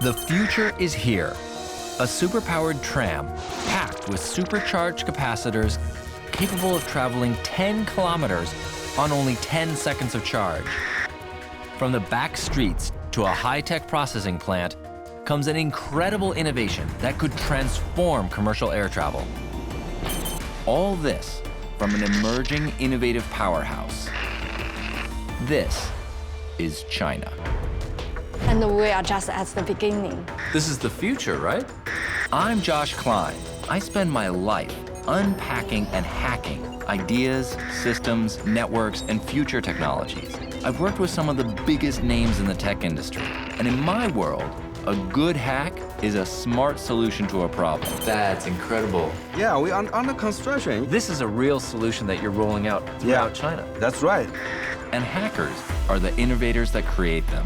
The future is here. A superpowered tram packed with supercharged capacitors capable of traveling 10 kilometers on only 10 seconds of charge. From the back streets to a high-tech processing plant comes an incredible innovation that could transform commercial air travel. All this from an emerging innovative powerhouse. This is China. And we are just at the beginning. This is the future, right? I'm Josh Klein. I spend my life unpacking and hacking ideas, systems, networks, and future technologies. I've worked with some of the biggest names in the tech industry. And in my world, a good hack is a smart solution to a problem. That's incredible. Yeah, we are under construction. This is a real solution that you're rolling out throughout China. That's right. And hackers are the innovators that create them.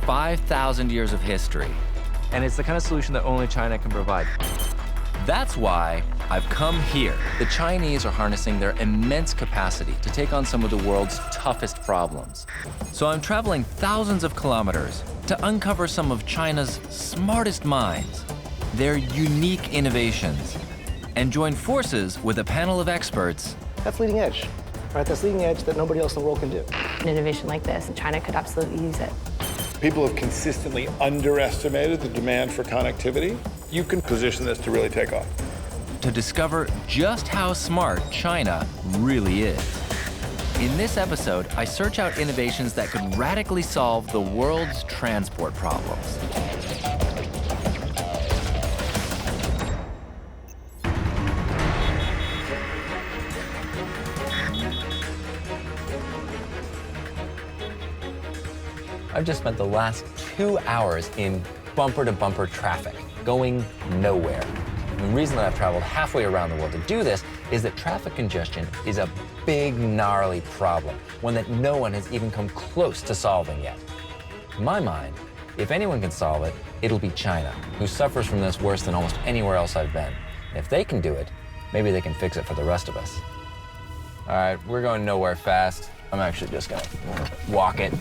5,000 years of history. And it's the kind of solution that only China can provide. That's why I've come here. The Chinese are harnessing their immense capacity to take on some of the world's toughest problems. So I'm traveling thousands of kilometers to uncover some of China's smartest minds, their unique innovations, and join forces with a panel of experts. That's leading edge, right? That's leading edge that nobody else in the world can do. An innovation like this, China could absolutely use it. People have consistently underestimated the demand for connectivity. You can position this to really take off. To discover just how smart China really is. In this episode, I search out innovations that could radically solve the world's transport problems. I've just spent the last 2 hours in bumper-to-bumper traffic, going nowhere. And the reason that I've traveled halfway around the world to do this is that traffic congestion is a big, gnarly problem, one that no one has even come close to solving yet. In my mind, if anyone can solve it, it'll be China, who suffers from this worse than almost anywhere else I've been. And if they can do it, maybe they can fix it for the rest of us. All right, we're going nowhere fast. I'm actually just gonna walk it.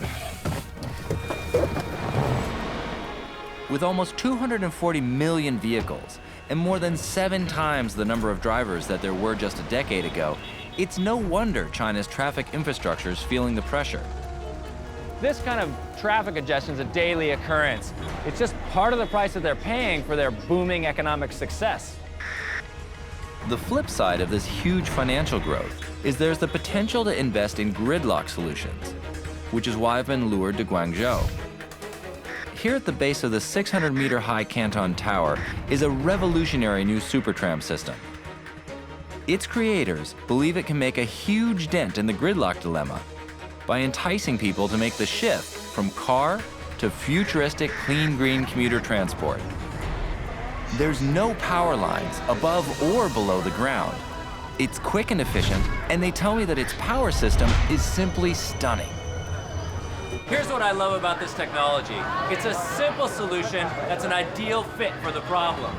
With almost 240 million vehicles and more than 7 times the number of drivers that there were just a decade ago, it's no wonder China's traffic infrastructure is feeling the pressure. This kind of traffic congestion is a daily occurrence. It's just part of the price that they're paying for their booming economic success. The flip side of this huge financial growth is there's the potential to invest in Gridlock Solutions, which is why I've been lured to Guangzhou. Here at the base of the 600-meter-high Canton Tower is a revolutionary new supertram system. Its creators believe it can make a huge dent in the gridlock dilemma by enticing people to make the shift from car to futuristic clean green commuter transport. There's no power lines above or below the ground. It's quick and efficient, and they tell me that its power system is simply stunning. Here's what I love about this technology. It's a simple solution that's an ideal fit for the problem.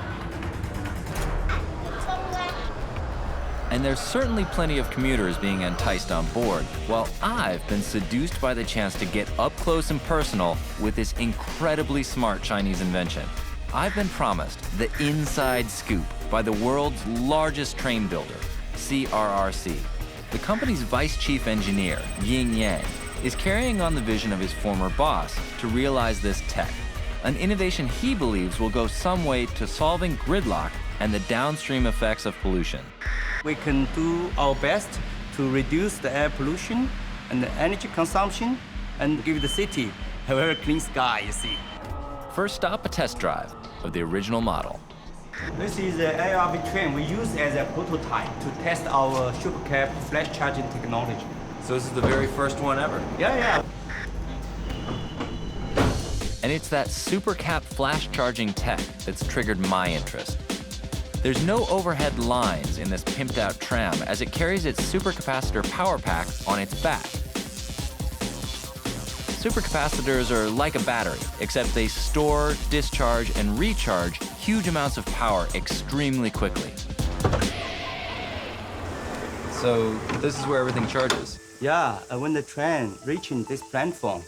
And there's certainly plenty of commuters being enticed on board, while I've been seduced by the chance to get up close and personal with this incredibly smart Chinese invention. I've been promised the inside scoop by the world's largest train builder, CRRC. The company's vice chief engineer, Nguyen, is carrying on the vision of his former boss to realize this tech, an innovation he believes will go some way to solving gridlock and the downstream effects of pollution. We can do our best to reduce the air pollution and the energy consumption and give the city a very clean sky, you see. First stop, a test drive of the original model. This is the ARV train we use as a prototype to test our supercab flash charging technology. So this is the very first one ever? Yeah. And it's that supercap flash charging tech that's triggered my interest. There's no overhead lines in this pimped out tram as it carries its supercapacitor power pack on its back. Supercapacitors are like a battery, except they store, discharge, and recharge huge amounts of power extremely quickly. So this is where everything charges? Yeah, when the train reaching this platform,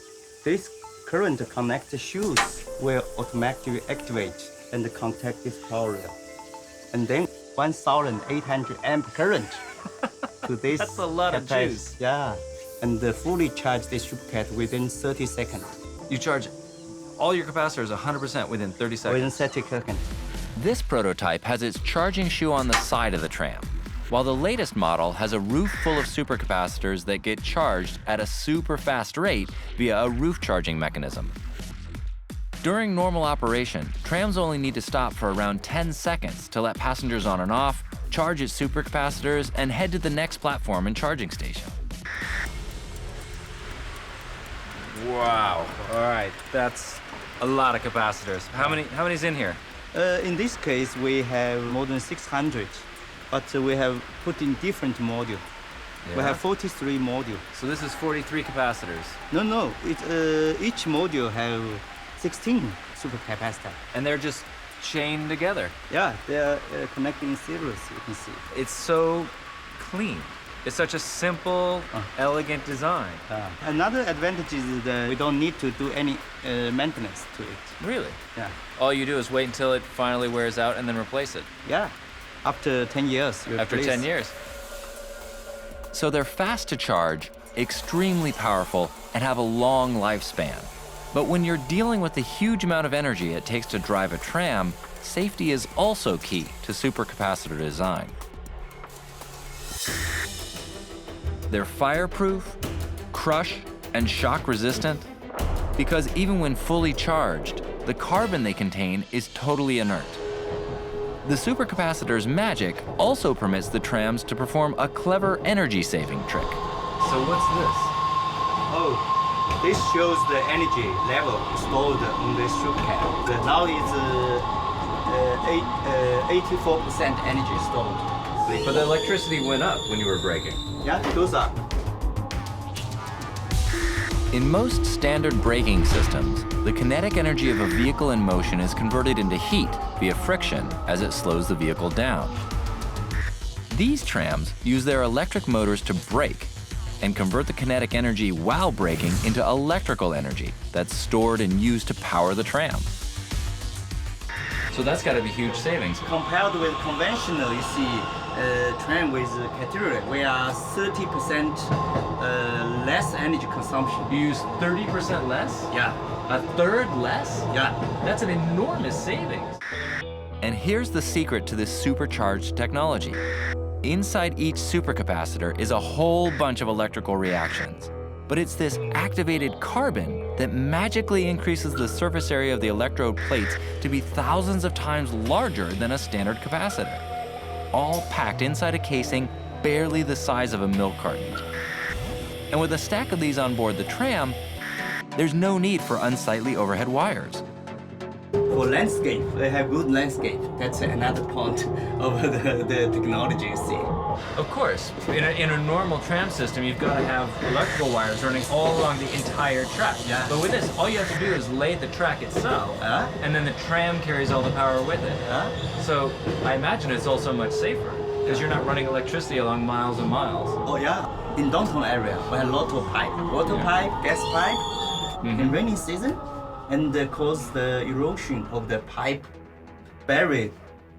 this current connector shoes will automatically activate and contact this power rail. And then 1,800 amp current to this. That's a lot of juice. Yeah. And fully charge this supercat within 30 seconds. You charge all your capacitors 100% within 30 seconds. Within 30 seconds. This prototype has its charging shoe on the side of the tram, while the latest model has a roof full of supercapacitors that get charged at a super fast rate via a roof charging mechanism. During normal operation, trams only need to stop for around 10 seconds to let passengers on and off, charge its supercapacitors, and head to the next platform and charging station. Wow. All right, that's a lot of capacitors. How many's in here? In this case, we have more than 600, but we have put in different modules. We have 43 modules. So this is 43 capacitors. No, each module have 16 supercapacitor. And they're just chained together. Yeah, they are connecting in series, you can see. It's so clean. It's such a simple, elegant design. Another advantage is that we don't need to do any maintenance to it. Really? Yeah. All you do is wait until it finally wears out and then replace it. Yeah. After 10 years. After 10 years. So they're fast to charge, extremely powerful, and have a long lifespan. But when you're dealing with the huge amount of energy it takes to drive a tram, safety is also key to supercapacitor design. They're fireproof, crush, and shock resistant, because even when fully charged, the carbon they contain is totally inert. The supercapacitor's magic also permits the trams to perform a clever energy-saving trick. So what's this? Oh, this shows the energy level stored on this supercat. Now it's 84% energy stored. But the electricity went up when you were braking. Yeah, it goes up. In most standard braking systems, the kinetic energy of a vehicle in motion is converted into heat via friction as it slows the vehicle down. These trams use their electric motors to brake and convert the kinetic energy while braking into electrical energy that's stored and used to power the tram. So that's got to be huge savings. Compared with conventional, you see, tram with cathedral, we are 30% less energy consumption. You use 30% less? Yeah. A third less? Yeah. That's an enormous savings. And here's the secret to this supercharged technology. Inside each supercapacitor is a whole bunch of electrical reactions. But it's this activated carbon that magically increases the surface area of the electrode plates to be thousands of times larger than a standard capacitor, all packed inside a casing barely the size of a milk carton. And with a stack of these on board the tram, there's no need for unsightly overhead wires. For landscape, they have good landscape. That's another point of the technology you see. Of course. In a normal tram system, you've got to have electrical wires running all along the entire track. Yeah. But with this, all you have to do is lay the track itself, and then the tram carries all the power with it. So I imagine it's also much safer, because you're not running electricity along miles and miles. Oh yeah, in downtown area, we have a lot of pipe, water pipe, gas pipe. In rainy season, and cause the erosion of the pipe buried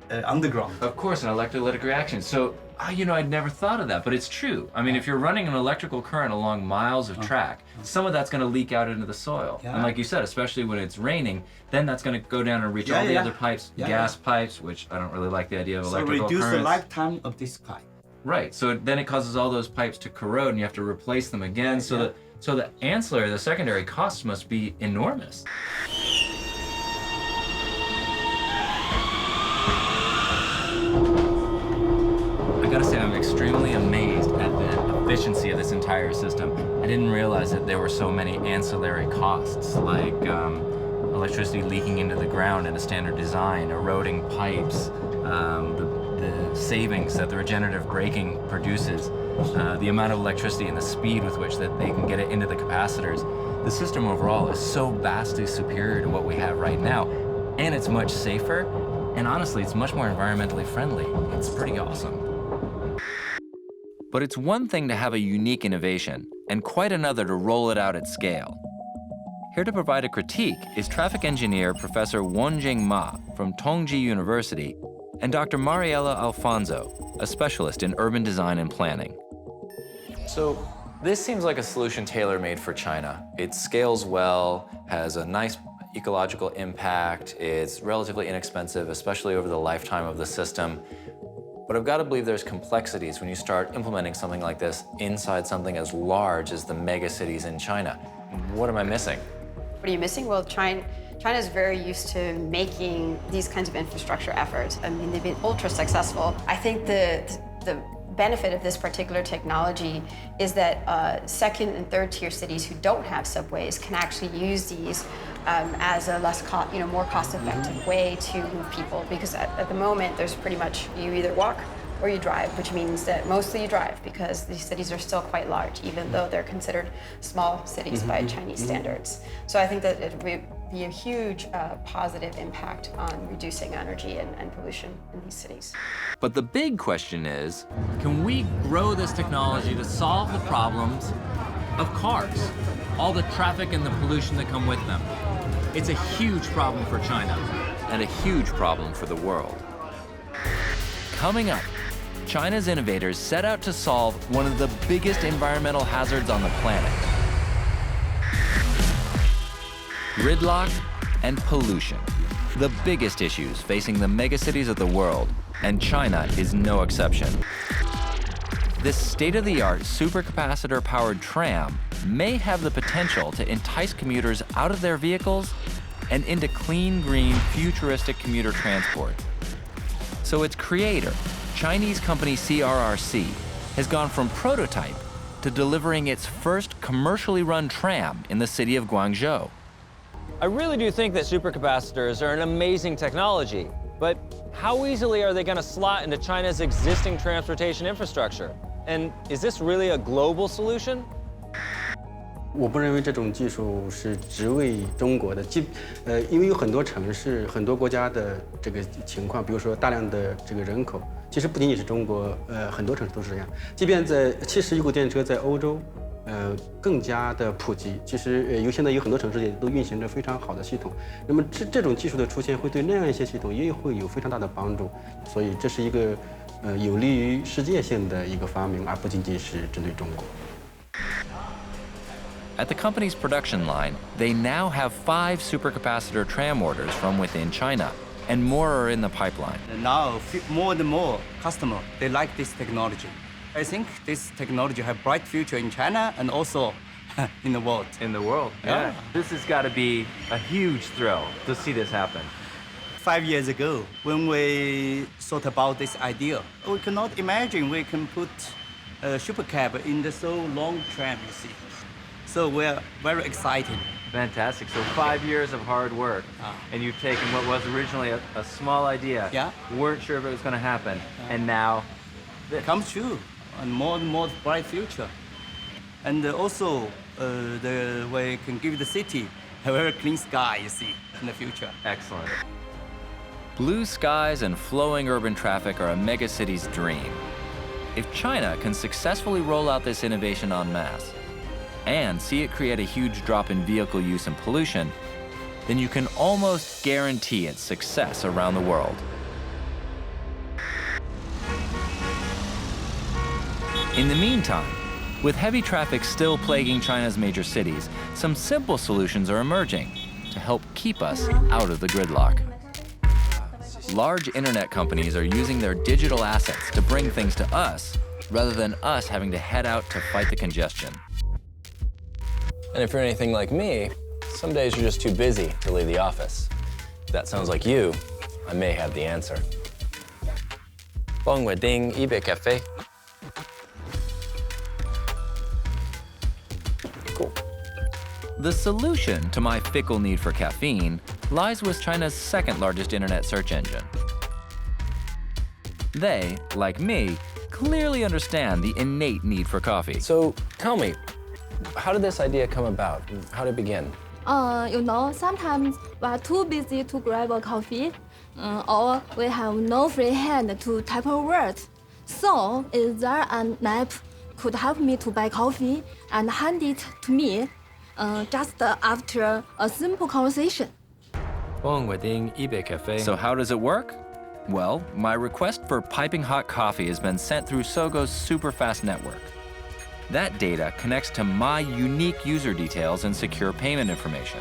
underground. Of course, an electrolytic reaction. So, I'd never thought of that, but it's true. I mean, if you're running an electrical current along miles of track, some of that's going to leak out into the soil. Yeah. And like you said, especially when it's raining, then that's going to go down and reach all the other pipes, gas pipes, which I don't really like the idea of electrical currents. So reduce the lifetime of this pipe. Right. So then it causes all those pipes to corrode, and you have to replace them again. So the ancillary, the secondary costs must be enormous. I gotta say, I'm extremely amazed at the efficiency of this entire system. I didn't realize that there were so many ancillary costs, like electricity leaking into the ground in a standard design, eroding pipes, the savings that the regenerative braking produces, the amount of electricity and the speed with which that they can get it into the capacitors. The system overall is so vastly superior to what we have right now, and it's much safer, and honestly, it's much more environmentally friendly. It's pretty awesome. But it's one thing to have a unique innovation, and quite another to roll it out at scale. Here to provide a critique is traffic engineer Professor Wenjing Ma from Tongji University and Dr. Mariela Alfonso, a specialist in urban design and planning. So this seems like a solution tailor-made for China. It scales well, has a nice ecological impact, it's relatively inexpensive, especially over the lifetime of the system. But I've got to believe there's complexities when you start implementing something like this inside something as large as the mega cities in China. What am I missing? What are you missing? Well, China is very used to making these kinds of infrastructure efforts. I mean, they've been ultra successful. I think the benefit of this particular technology is that second and third tier cities who don't have subways can actually use these as a more cost-effective way to move people, because at the moment there's pretty much you either walk or you drive, which means that mostly you drive because these cities are still quite large, even though they're considered small cities by Chinese standards. So I think that it would be a huge positive impact on reducing energy and pollution in these cities. But the big question is, Can we grow this technology to solve the problems of cars? All the traffic and the pollution that come with them. It's a huge problem for China. and a huge problem for the world. Coming up, China's innovators set out to solve one of the biggest environmental hazards on the planet: gridlock and pollution, the biggest issues facing the megacities of the world, and China is no exception. This state-of-the-art supercapacitor-powered tram may have the potential to entice commuters out of their vehicles and into clean, green, futuristic commuter transport. So its creator, Chinese company CRRC, has gone from prototype to delivering its first commercially run tram in the city of Guangzhou. I really do think that supercapacitors are an amazing technology, but how easily are they going to slot into China's existing transportation infrastructure? And is this really a global solution? 我不认为这种技术是只为中国的，因为有很多城市、很多国家的这个情况，比如说大量的这个人口，其实不仅仅是中国，很多城市都是这样。即便在其实一股电车在欧洲，更加的普及，其实现在有很多城市也都运行着非常好的系统。那么这种技术的出现，会对那样一些系统也会有非常大的帮助。所以这是一个有利于世界性的一个发明，而不仅仅是针对中国。 At the company's production line, they now have 5 supercapacitor tram orders from within China, and more are in the pipeline. Now, more and more customers, they like this technology. I think this technology has a bright future in China and also in the world. In the world, yeah. This has got to be a huge thrill to see this happen. 5 years ago, when we thought about this idea, we could not imagine we can put a supercab in the so long tram, you see. So we're very excited. Fantastic. So 5 years of hard work, and you've taken what was originally a small idea. Yeah. Weren't sure if it was going to happen, and now it comes true, and more bright future. And also, we can give the city a very clean sky, you see, in the future. Excellent. Blue skies and flowing urban traffic are a megacity's dream. If China can successfully roll out this innovation en masse, and see it create a huge drop in vehicle use and pollution, then you can almost guarantee its success around the world. In the meantime, with heavy traffic still plaguing China's major cities, some simple solutions are emerging to help keep us out of the gridlock. Large internet companies are using their digital assets to bring things to us, rather than us having to head out to fight the congestion. And if you're anything like me, some days you're just too busy to leave the office. If that sounds like you, I may have the answer. 帮我订一杯咖啡。Cool. The solution to my fickle need for caffeine lies with China's second largest internet search engine. They, like me, clearly understand the innate need for coffee. So tell me, how did this idea come about? How did it begin? Sometimes we are too busy to grab a coffee, or we have no free hand to type a word. So, is there an app could help me to buy coffee and hand it to me? just after a simple conversation. So how does it work? Well, my request for piping hot coffee has been sent through Sogo's super-fast network. That data connects to my unique user details and secure payment information,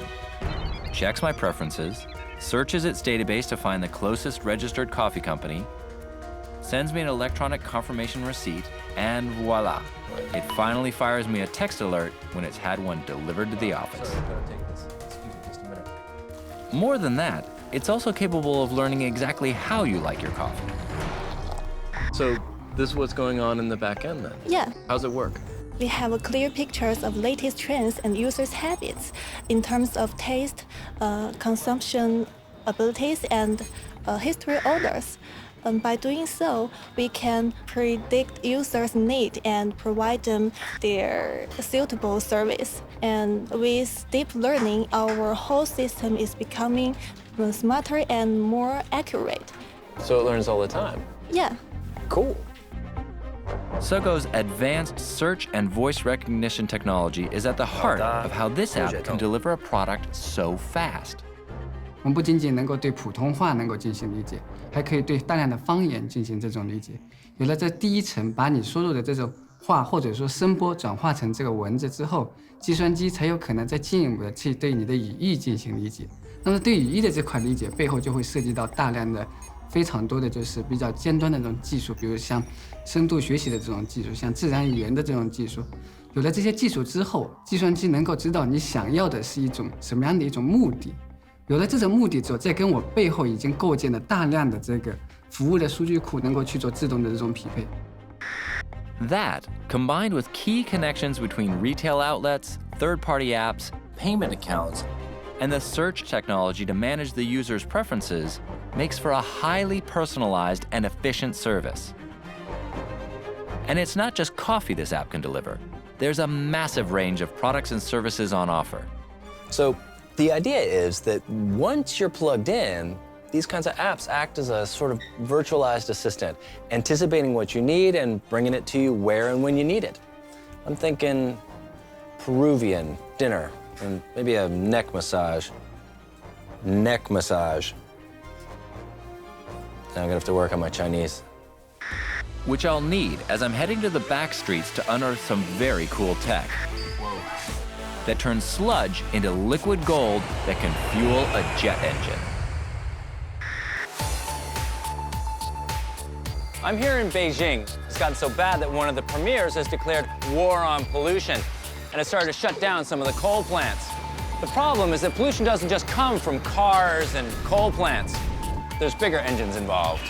checks my preferences, searches its database to find the closest registered coffee company, sends me an electronic confirmation receipt, and voila, it finally fires me a text alert when it's had one delivered to the office. More than that, it's also capable of learning exactly how you like your coffee. So this is what's going on in the back end then? Yeah. How's it work? We have clear pictures of latest trends and users' habits in terms of taste, consumption abilities, and history orders. By doing so, we can predict users' need and provide them their suitable service. And with deep learning, our whole system is becoming smarter and more accurate. So it learns all the time? Yeah. Cool. Sogo's advanced search and voice recognition technology is at the heart of how this app can deliver a product so fast. 我们不仅仅能够对普通话能够进行理解，还可以对大量的方言进行这种理解。有了这第一层，把你输入的这种话或者说声波转化成这个文字之后，计算机才有可能再进一步的去对你的语义进行理解。那么对语义的这块理解背后就会涉及到大量的、非常多的就是比较尖端的这种技术，比如像深度学习的这种技术，像自然语言的这种技术。有了这些技术之后，计算机能够知道你想要的是一种什么样的一种目的。有了这种目的之后，再跟我背后已经构建了大量的这个服务的数据库，能够去做自动的这种匹配。That, combined with key connections between retail outlets, third-party apps, payment accounts, and the search technology to manage the user's preferences, makes for a highly personalized and efficient service. And it's not just coffee this app can deliver. There's a massive range of products and services on offer. So the idea is that once you're plugged in, these kinds of apps act as a sort of virtualized assistant, anticipating what you need and bringing it to you where and when you need it. I'm thinking Peruvian dinner and maybe a neck massage. Neck massage. Now I'm gonna have to work on my Chinese. Which I'll need as I'm heading to the back streets to unearth some very cool tech that turns sludge into liquid gold that can fuel a jet engine. I'm here in Beijing. It's gotten so bad that one of the premiers has declared war on pollution, and it started to shut down some of the coal plants. The problem is that pollution doesn't just come from cars and coal plants. There's bigger engines involved.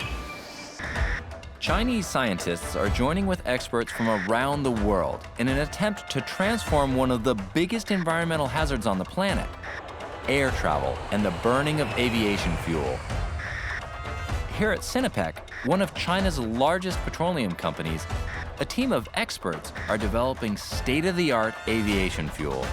Chinese scientists are joining with experts from around the world in an attempt to transform one of the biggest environmental hazards on the planet, air travel and the burning of aviation fuel. Here at Sinopec, one of China's largest petroleum companies, a team of experts are developing state-of-the-art aviation fuel.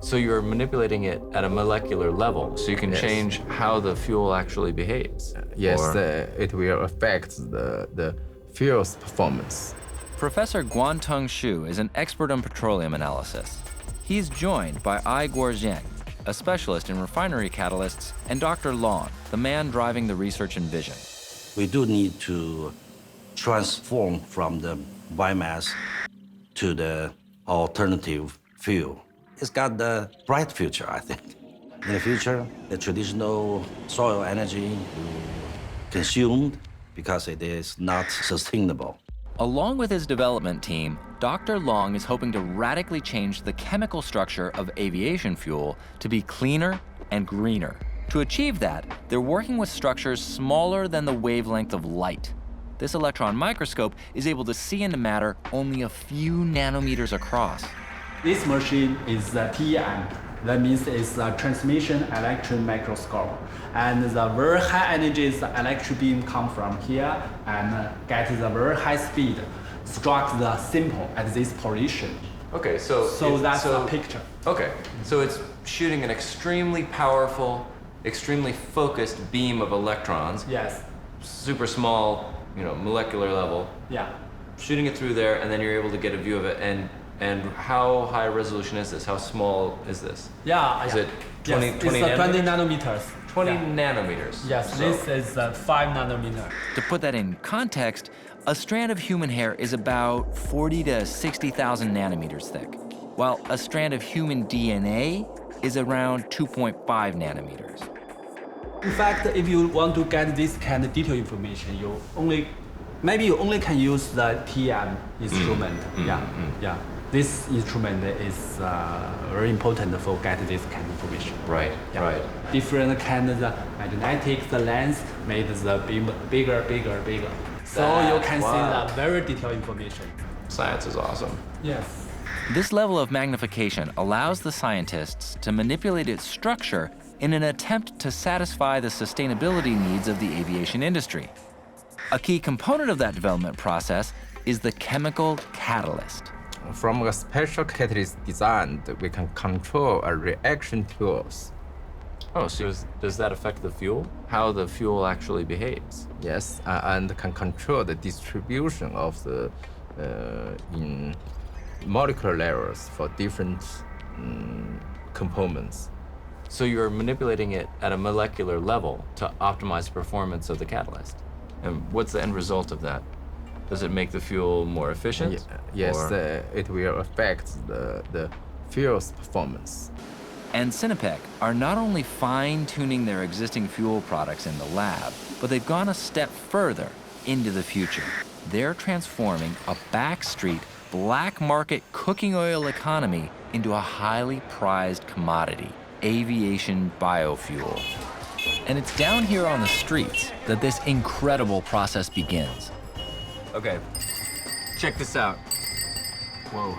So you're manipulating it at a molecular level, so you can change how the fuel actually behaves. Yes, it will affect the fuel's performance. Professor Guanteng Xu is an expert on petroleum analysis. He's joined by Igor Zheng, a specialist in refinery catalysts, and Dr. Long, the man driving the research and vision. We do need to transform from the biomass to the alternative fuel. It's got the bright future, I think. In the future, the traditional soil energy will be consumed because it is not sustainable. Along with his development team, Dr. Long is hoping to radically change the chemical structure of aviation fuel to be cleaner and greener. To achieve that, they're working with structures smaller than the wavelength of light. This electron microscope is able to see into matter only a few nanometers across. This machine is the TCM. That means it's a transmission electron microscope. And the very high energy electron beam come from here and get the very high speed, struck the sample at this position. Okay, so that's the picture. Okay, so it's shooting an extremely powerful, extremely focused beam of electrons. Yes. Super small, molecular level. Yeah. Shooting it through there, and then you're able to get a view of it. And And how high resolution is this? How small is this? Yeah. Is it 20, yes, 20 it's nanometers? 20 nanometers. 20 Yeah. nanometers. Yes, So- this is 5 nanometer. To put that in context, a strand of human hair is about 40 to 60,000 nanometers thick, while a strand of human DNA is around 2.5 nanometers. In fact, if you want to get this kind of detailed information, maybe you only can use the TM instrument. Yeah. This instrument is very important for get this kind of information. Right. Different kind of the magnetic, the lens made the bigger. So you can see the very detailed information. Science is awesome. Yes. This level of magnification allows the scientists to manipulate its structure in an attempt to satisfy the sustainability needs of the aviation industry. A key component of that development process is the chemical catalyst. From a special catalyst designed, we can control a reaction fuels. Oh, so does that affect the fuel? How the fuel actually behaves? Yes, and can control the distribution of the in molecular layers for different components. So you're manipulating it at a molecular level to optimize the performance of the catalyst. And what's the end result of that? Does it make the fuel more efficient? Yes, it will affect the fuel's performance. And Sinopec are not only fine-tuning their existing fuel products in the lab, but they've gone a step further into the future. They're transforming a backstreet, black market cooking oil economy into a highly prized commodity, aviation biofuel. And it's down here on the streets that this incredible process begins. Okay, check this out. Whoa.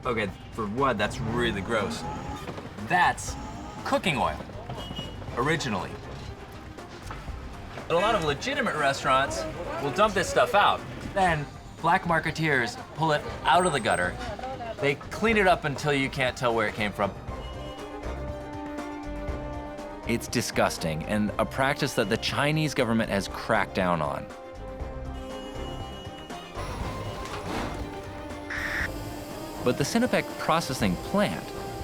Okay, for one, that's really gross. That's cooking oil, originally. But a lot of legitimate restaurants will dump this stuff out. Then black marketeers pull it out of the gutter. They clean it up until you can't tell where it came from. It's disgusting and a practice that the Chinese government has cracked down on. But the Sinopec processing plant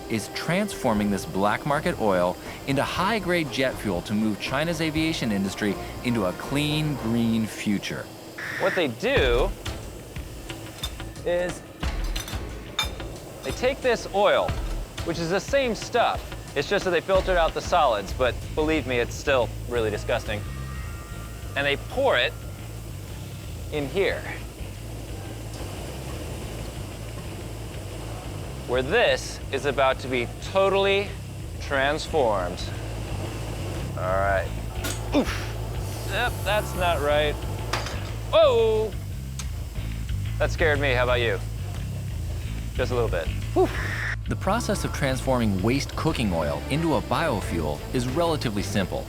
is transforming this black market oil into high-grade jet fuel to move China's aviation industry into a clean, green future. What they do is they take this oil, which is the same stuff. It's just that they filtered out the solids, but believe me, it's still really disgusting. And they pour it in here, where this is about to be totally transformed. All right. Oof. Yep, that's not right. Whoa! That scared me. How about you? Just a little bit. Whew. The process of transforming waste cooking oil into a biofuel is relatively simple,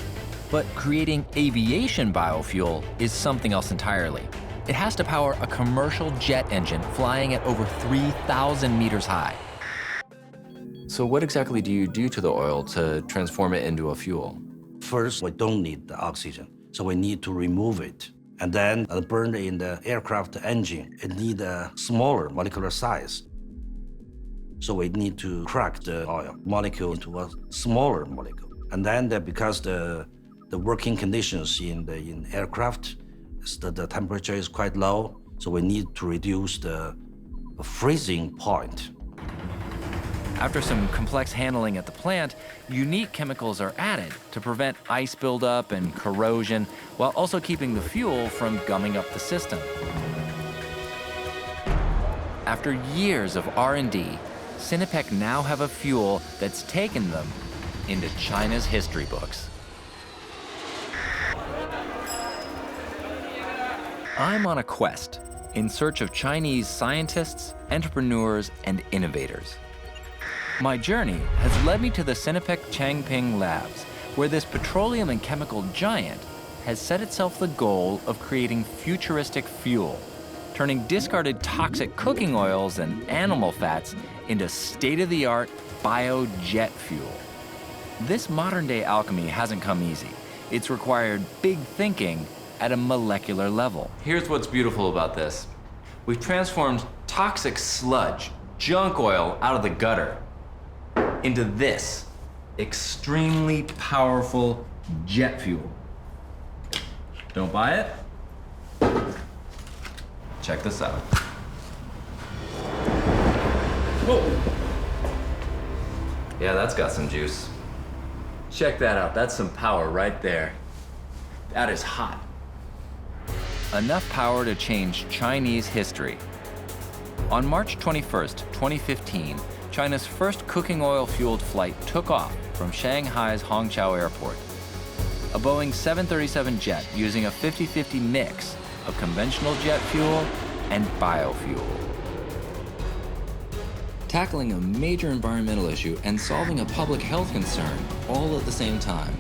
but creating aviation biofuel is something else entirely. It has to power a commercial jet engine flying at over 3,000 meters high. So what exactly do you do to the oil to transform it into a fuel? First, we don't need the oxygen, so we need to remove it. And then burn in the aircraft engine. It needs a smaller molecular size. So we need to crack the oil molecule into a smaller molecule. And then because the working conditions in aircraft, the temperature is quite low, so we need to reduce the freezing point. After some complex handling at the plant, unique chemicals are added to prevent ice buildup and corrosion, while also keeping the fuel from gumming up the system. After years of R&D, Sinopec now have a fuel that's taken them into China's history books. I'm on a quest in search of Chinese scientists, entrepreneurs, and innovators. My journey has led me to the Sinopec Changping Labs, where this petroleum and chemical giant has set itself the goal of creating futuristic fuel, turning discarded toxic cooking oils and animal fats into state-of-the-art biojet fuel. This modern-day alchemy hasn't come easy. It's required big thinking at a molecular level. Here's what's beautiful about this. We've transformed toxic sludge, junk oil out of the gutter into this extremely powerful jet fuel. Don't buy it? Check this out. Whoa! Yeah, that's got some juice. Check that out. That's some power right there. That is hot. Enough power to change Chinese history. On March 21st, 2015, China's first cooking oil-fueled flight took off from Shanghai's Hongqiao Airport. A Boeing 737 jet using a 50-50 mix of conventional jet fuel and biofuel. Tackling a major environmental issue and solving a public health concern all at the same time.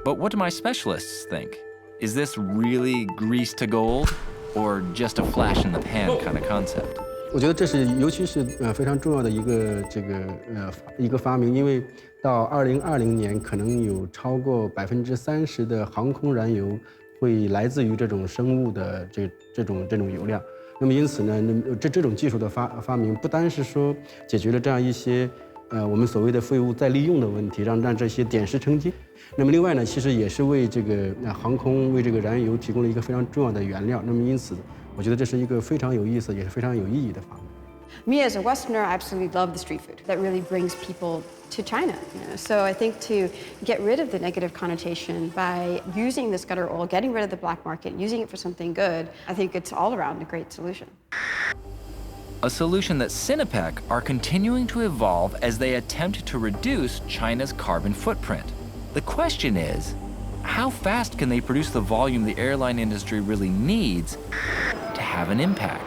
But what do my specialists think? Is this really grease to gold, or just a flash in the pan kind of concept? 我觉得这是尤其是非常重要的一个发明，因为到2020年可能有超过30%的航空燃油会来自于这种生物的这种油量。那么因此呢，这种技术的发明不单是说解决了这样一些我们所谓的废物再利用的问题，让这些点石成金。那么另外呢，其实也是为这个航空为这个燃油提供了一个非常重要的原料。那么因此，我觉得这是一个非常有意思也是非常有意义的发明。Me as a Westerner, I absolutely love the street food. That really brings people to China. So I think to get rid of the negative connotation by using this gutter oil, getting rid of the black market, using it for something good, I think it's all around a great solution. A solution that Sinopec are continuing to evolve as they attempt to reduce China's carbon footprint. The question is, how fast can they produce the volume the airline industry really needs to have an impact?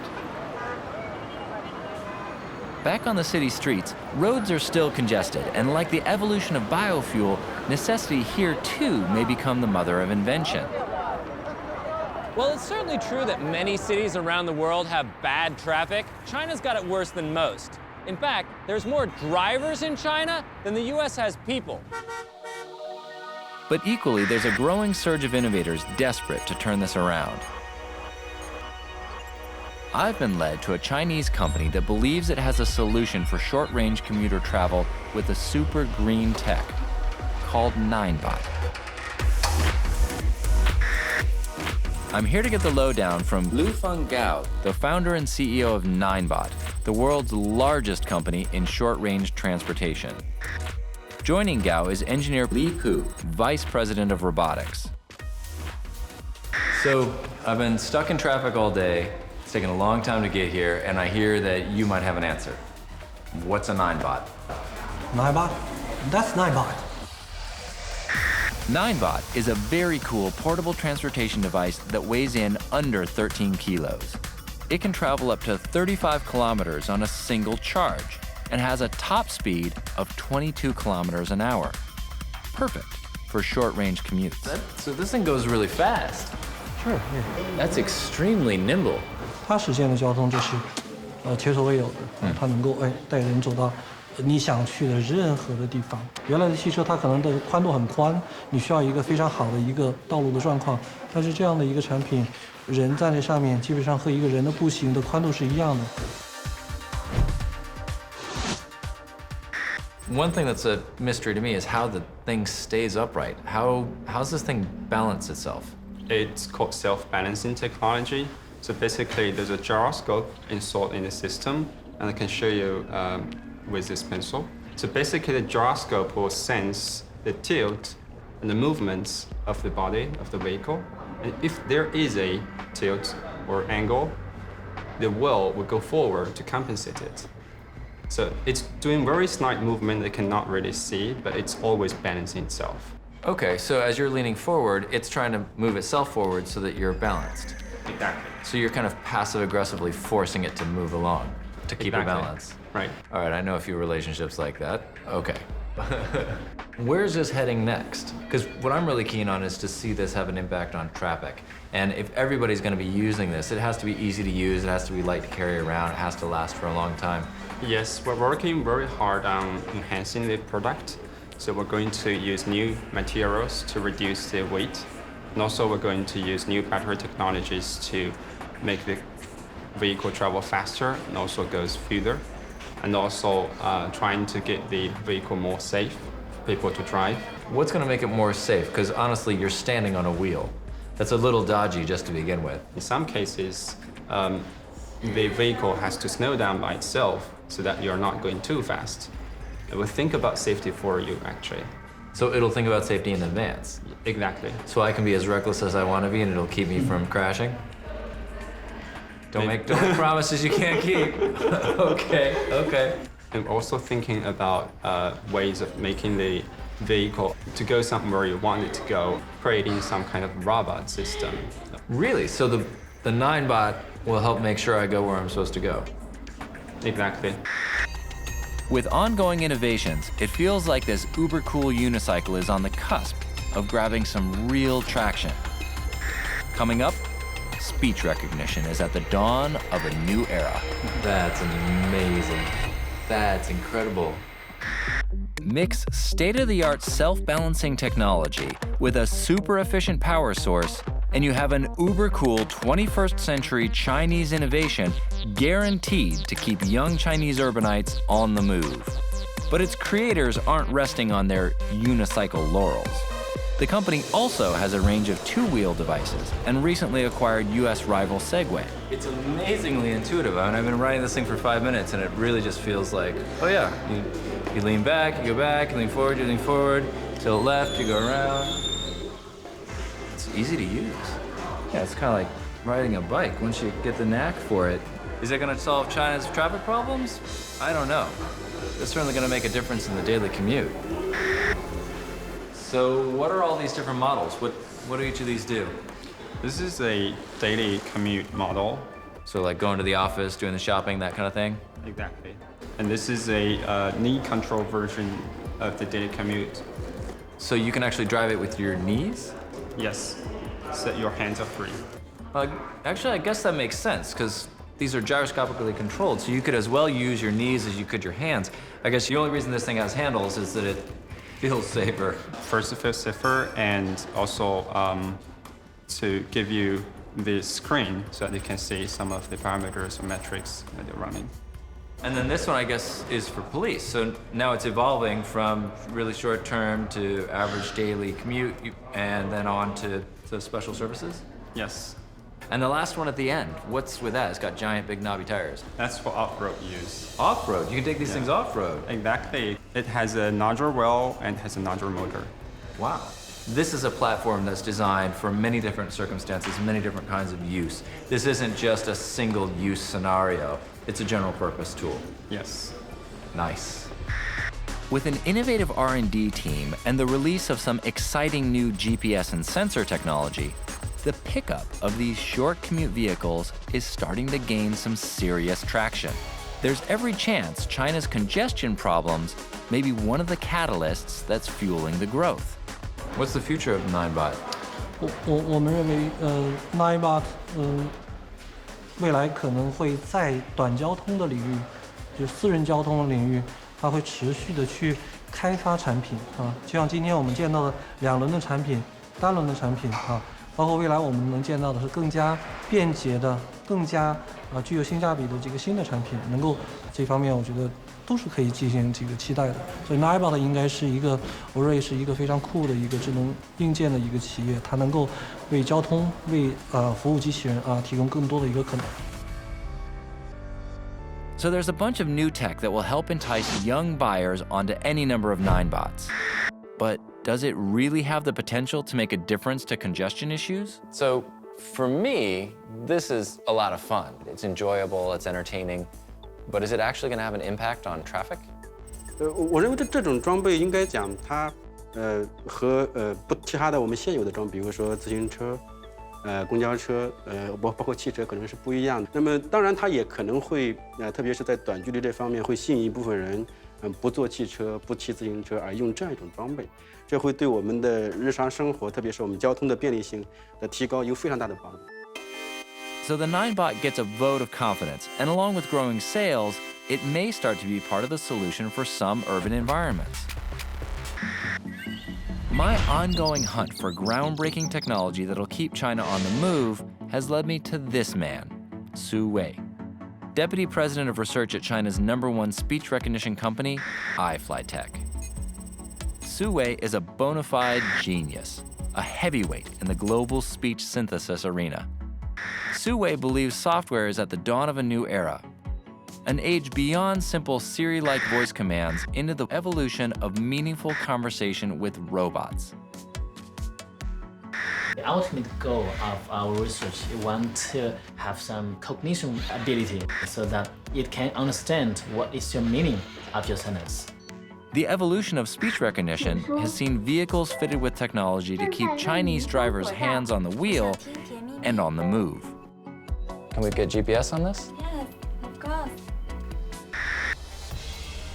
Back on the city streets, roads are still congested, and like the evolution of biofuel, necessity here too may become the mother of invention. Well, it's certainly true that many cities around the world have bad traffic. China's got it worse than most. In fact, there's more drivers in China than the US has people. But equally, there's a growing surge of innovators desperate to turn this around. I've been led to a Chinese company that believes it has a solution for short-range commuter travel with a super green tech called Ninebot. I'm here to get the lowdown from Lufeng Gao, the founder and CEO of Ninebot, the world's largest company in short-range transportation. Joining Gao is engineer Li Pu, vice president of robotics. So I've been stuck in traffic all day. It's taken a long time to get here, and I hear that you might have an answer. What's a Ninebot? Ninebot? That's Ninebot. Ninebot is a very cool portable transportation device that weighs in under 13 kilos. It can travel up to 35 kilometers on a single charge and has a top speed of 22 kilometers an hour. Perfect for short-range commutes. So this thing goes really fast. Sure, yeah. That's extremely nimble. 它实现的交通就是前所未有的，它能够带人走到你想去的任何的地方。原来的汽车它可能的宽度很宽，你需要一个非常好的一个道路的状况，但是这样的一个产品，人站在上面，基本上和一个人的步行的宽度是一样的。One thing that's a mystery to me is how the thing stays upright. How's this thing balance itself? It's called self-balancing technology. So basically, there's a gyroscope installed in the system, and I can show you with this pencil. So basically, the gyroscope will sense the tilt and the movements of the body of the vehicle. And if there is a tilt or angle, the wheel will go forward to compensate it. So it's doing very slight movement that cannot really see, but it's always balancing itself. Okay, so as you're leaning forward, it's trying to move itself forward so that you're balanced. Exactly. So you're kind of passive-aggressively forcing it to move along to keep it balanced. Right. All right, I know a few relationships like that. Okay. Where's this heading next? Because what I'm really keen on is to see this have an impact on traffic. And if everybody's going to be using this, it has to be easy to use, it has to be light to carry around, it has to last for a long time. Yes, we're working very hard on enhancing the product. So we're going to use new materials to reduce the weight. And also we're going to use new battery technologies to make the vehicle travel faster and also goes further, and also trying to get the vehicle more safe for people to drive. What's going to make it more safe? Because honestly, you're standing on a wheel. That's a little dodgy just to begin with. In some cases, the vehicle has to slow down by itself so that you're not going too fast. It will think about safety for you, actually. So it'll think about safety in advance? Exactly. So I can be as reckless as I want to be and it'll keep me from crashing? Don't make promises you can't keep. Okay. I'm also thinking about ways of making the vehicle to go somewhere you want it to go, creating some kind of robot system. Really? So the 9bot will help make sure I go where I'm supposed to go? Exactly. With ongoing innovations, it feels like this uber-cool unicycle is on the cusp of grabbing some real traction. Coming up, speech recognition is at the dawn of a new era. That's amazing. That's incredible. Mix state-of-the-art self-balancing technology with a super efficient power source, and you have an uber-cool 21st century Chinese innovation guaranteed to keep young Chinese urbanites on the move. But its creators aren't resting on their unicycle laurels. The company also has a range of two-wheel devices and recently acquired US rival Segway. It's amazingly intuitive. I mean, I've been riding this thing for 5 minutes and it really just feels like, oh yeah, you lean back, you go back, you lean forward, to the left, you go around. It's easy to use. Yeah, it's kind of like riding a bike once you get the knack for it. Is it going to solve China's traffic problems? I don't know. It's certainly going to make a difference in the daily commute. So what are all these different models? What do each of these do? This is a daily commute model. So like going to the office, doing the shopping, that kind of thing? Exactly. And this is a knee control version of the daily commute. So you can actually drive it with your knees? Yes. So your hands are free. Actually, I guess that makes sense, because these are gyroscopically controlled, so you could as well use your knees as you could your hands. I guess the only reason this thing has handles is that it feels safer. First, it feels safer, and also to give you the screen so that you can see some of the parameters or metrics that you're running. And then this one, I guess, is for police. So now it's evolving from really short term to average daily commute, and then on to special services? Yes. And the last one at the end, what's with that? It's got giant, big, knobby tires. That's for off-road use. Off-road? You can take these things off-road? Exactly. It has a nodular well and has a nodular motor. Wow. This is a platform that's designed for many different circumstances, many different kinds of use. This isn't just a single-use scenario. It's a general-purpose tool. Yes. Nice. With an innovative R&D team and the release of some exciting new GPS and sensor technology, the pickup of these short commute vehicles is starting to gain some serious traction. There's every chance China's congestion problems may be one of the catalysts that's fueling the growth. What's the future of 9bot? 我们认为，9bot 未来可能会在短交通的领域，就私人交通的领域，它会持续的去开发产品啊，就像今天我们见到的2轮的产品、单轮的产品啊，包括未来我们能见到的是更加便捷的、更加具有性价比的这个新的产品，能够这方面我觉得都是可以进行这个期待的。所以 9bot 应该是一个，我认为是一个非常酷的一个智能硬件的一个企业，它能够为交通、为服务机器人提供更多的一个可能。So there's a bunch of new tech that will help entice young buyers onto any number of 9bots. But does it really have the potential to make a difference to congestion issues? So for me, this is a lot of fun. It's enjoyable, it's entertaining, but is it actually going to have an impact on traffic? 我认为这种装备应该讲它和其他的我们现有的装备，比如说自行车。公交车，包括汽车可能是不一样的。那么当然，它也可能会，特别是在短距离这方面，会吸引一部分人，不坐汽车、不骑自行车，而用这样一种装备，这会对我们的日常生活，特别是我们交通的便利性的提高有非常大的帮助。So the 9bot gets a vote of confidence, and along with growing sales, it may start to be part of the solution for some urban environments. My ongoing hunt for groundbreaking technology that'll keep China on the move has led me to this man, Su Wei, Deputy President of Research at China's #1 speech recognition company, iFlyTek. Su Wei is a bona fide genius, a heavyweight in the global speech synthesis arena. Su Wei believes software is at the dawn of a new era, an age beyond simple Siri-like voice commands into the evolution of meaningful conversation with robots. The ultimate goal of our research is want to have some cognition ability so that it can understand what is your meaning of your sentence. The evolution of speech recognition has seen vehicles fitted with technology to keep Chinese drivers' hands on the wheel and on the move. Can we get GPS on this? Yes, of course.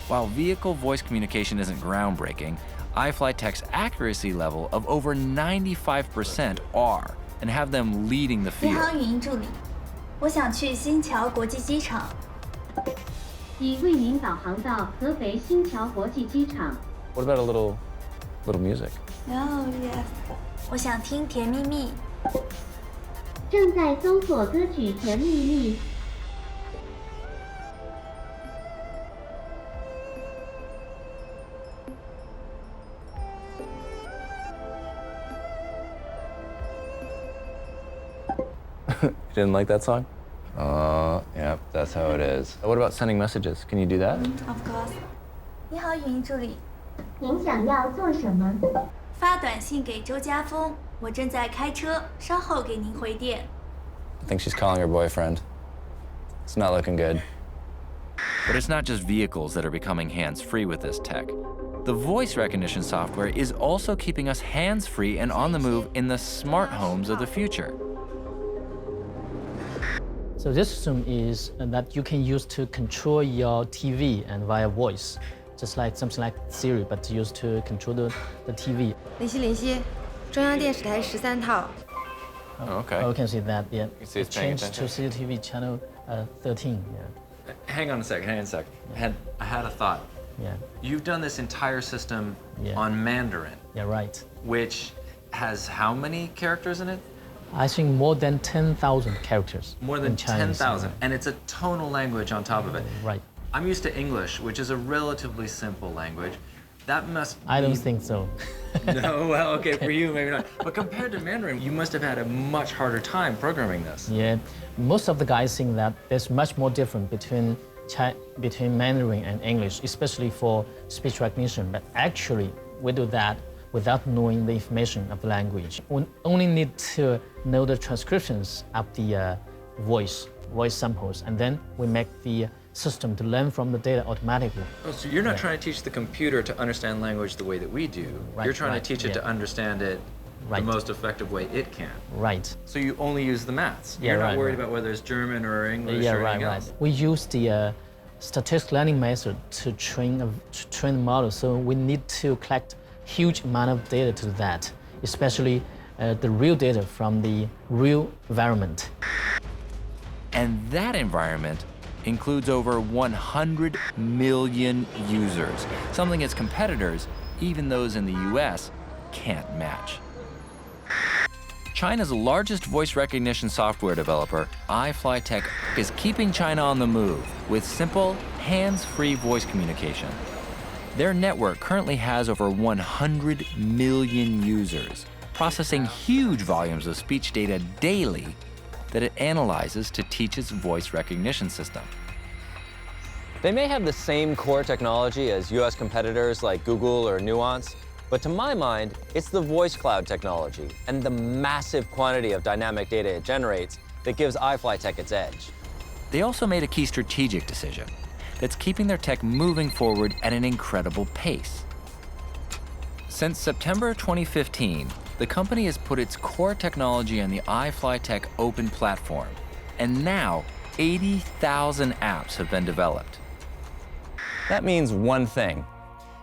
While vehicle voice communication isn't groundbreaking, iFlyTek's accuracy level of over 95% are, and have them leading the 银 field. 行语音助理，我想去新桥国际机场。已为您导航到合肥新桥国际机场。 What about a little music? Oh yes，我想听《甜蜜蜜》。正在搜索歌曲《甜蜜蜜》。 You didn't like that song? Yeah, that's how it is. What about sending messages? Can you do that? Of course。你好，语音助理。您想要做什么？发短信给周家峰，我正在开车，稍后给您回电。 I think she's calling her boyfriend. It's not looking good. But it's not just vehicles that are becoming hands-free with this tech. The voice recognition software is also keeping us hands-free and on the move in the smart homes of the future. So this system is that you can use to control your TV and via voice, just like something like Siri, but used to control the TV. 林夕，中央电视台13套。 Oh, okay. Oh, we can see that, yeah. You see it's It paying changed to attention. CCTV channel 13, yeah. Hang on a second. I had a thought. Yeah. You've done this entire system Yeah. on Mandarin. Yeah, right. Which has how many characters in it? I think more than 10,000 characters. More than in Chinese. 10,000. And it's a tonal language on top of it. Right. I'm used to English, which is a relatively simple language. That must I be... don't think so. No, well, okay, for you, maybe not. But compared to Mandarin, you must have had a much harder time programming this. Yeah, most of the guys think that there's much more difference between Mandarin and English, especially for speech recognition. But actually, we do that without knowing the information of the language. We only need to know the transcriptions of the voice samples, and then we make the system to learn from the data automatically. Oh, so you're not trying to teach the computer to understand language the way that we do. Right, you're trying right, to teach it yeah. to understand it the most effective way it can. Right. So you only use the maths. Yeah, you're not right, worried right. about whether it's German or English Yeah, or right, anything right. else. We use the statistical learning method to train the model, so we need to collect huge amount of data to that, especially the real data from the real environment. And that environment includes over 100 million users, something its competitors, even those in the US, can't match. China's largest voice recognition software developer, iFlyTek, is keeping China on the move with simple, hands-free voice communication. Their network currently has over 100 million users, processing huge volumes of speech data daily that it analyzes to teach its voice recognition system. They may have the same core technology as US competitors like Google or Nuance, but to my mind, it's the voice cloud technology and the massive quantity of dynamic data it generates that gives iFlyTek its edge. They also made a key strategic decision that's keeping their tech moving forward at an incredible pace. Since September 2015, the company has put its core technology on the iFlyTek open platform, and now 80,000 apps have been developed. That means one thing.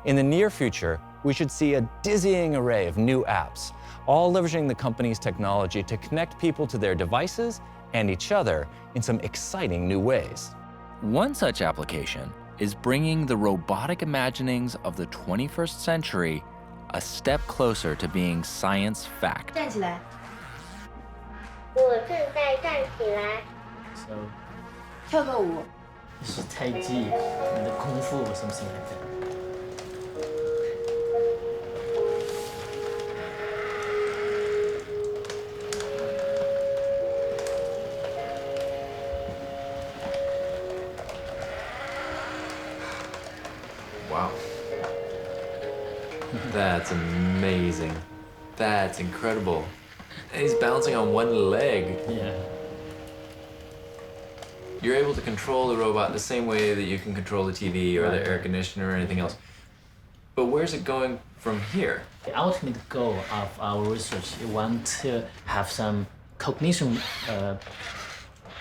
In the near future, we should see a dizzying array of new apps, all leveraging the company's technology to connect people to their devices and each other in some exciting new ways. One such application is bringing the robotic imaginings of the 21st century a step closer to being science fact. 站起来。So 跳个舞。 this is Tai Chi, the Kung Fu or something like that. Wow. That's amazing. That's incredible. And he's balancing on one leg. Yeah. You're able to control the robot the same way that you can control the TV or the air conditioner or anything else. But where's it going from here? The ultimate goal of our research, we want to have some cognition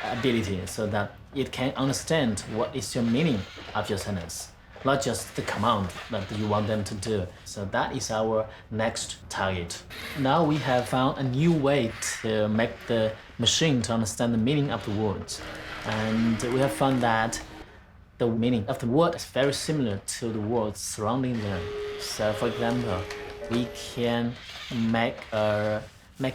ability so that it can understand what is your meaning of your sentence, not just the command that you want them to do. So that is our next target. Now we have found a new way to make the machine to understand the meaning of the words. And we have found that the meaning of the word is very similar to the words surrounding them. So for example, we can make a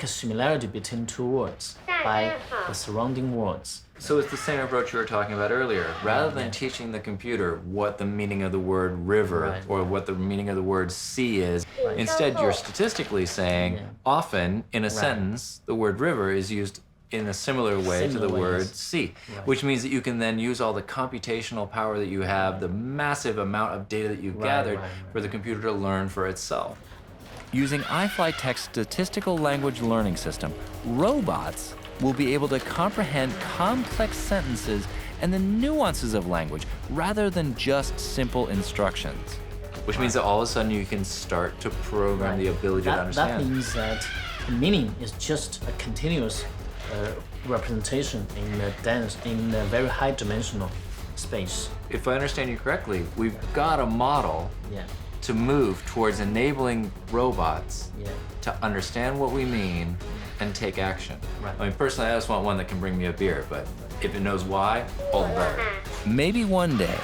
similarity between two words by the surrounding words. So it's the same approach you were talking about earlier. Rather than teaching the computer what the meaning of the word river or what the meaning of the word sea is, instead you're statistically saying often in a sentence the word river is used in a similar way to the word sea, which means that you can then use all the computational power that you have, the massive amount of data that you've gathered for the computer to learn for itself. Using iFlyTech's statistical language learning system, robots will be able to comprehend complex sentences and the nuances of language rather than just simple instructions. Which means that all of a sudden you can start to program the ability to understand. That means that the meaning is just a continuous representation in a very high dimensional space. If I understand you correctly, we've got a model to move towards enabling robots to understand what we mean and take action. I mean, personally, I just want one that can bring me a beer, but if it knows why, all the better. Maybe one day,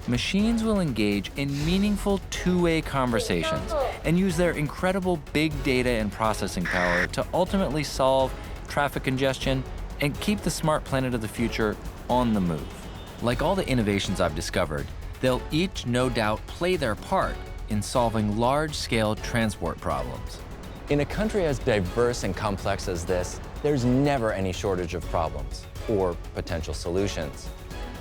machines will engage in meaningful two-way conversations and use their incredible big data and processing power to ultimately solve traffic congestion and keep the smart planet of the future on the move. Like all the innovations I've discovered, they'll each no doubt play their part in solving large-scale transport problems. In a country as diverse and complex as this, there's never any shortage of problems or potential solutions.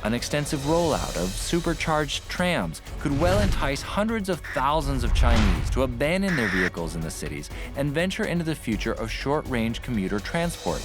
An extensive rollout of supercharged trams could well entice hundreds of thousands of Chinese to abandon their vehicles in the cities and venture into the future of short-range commuter transport.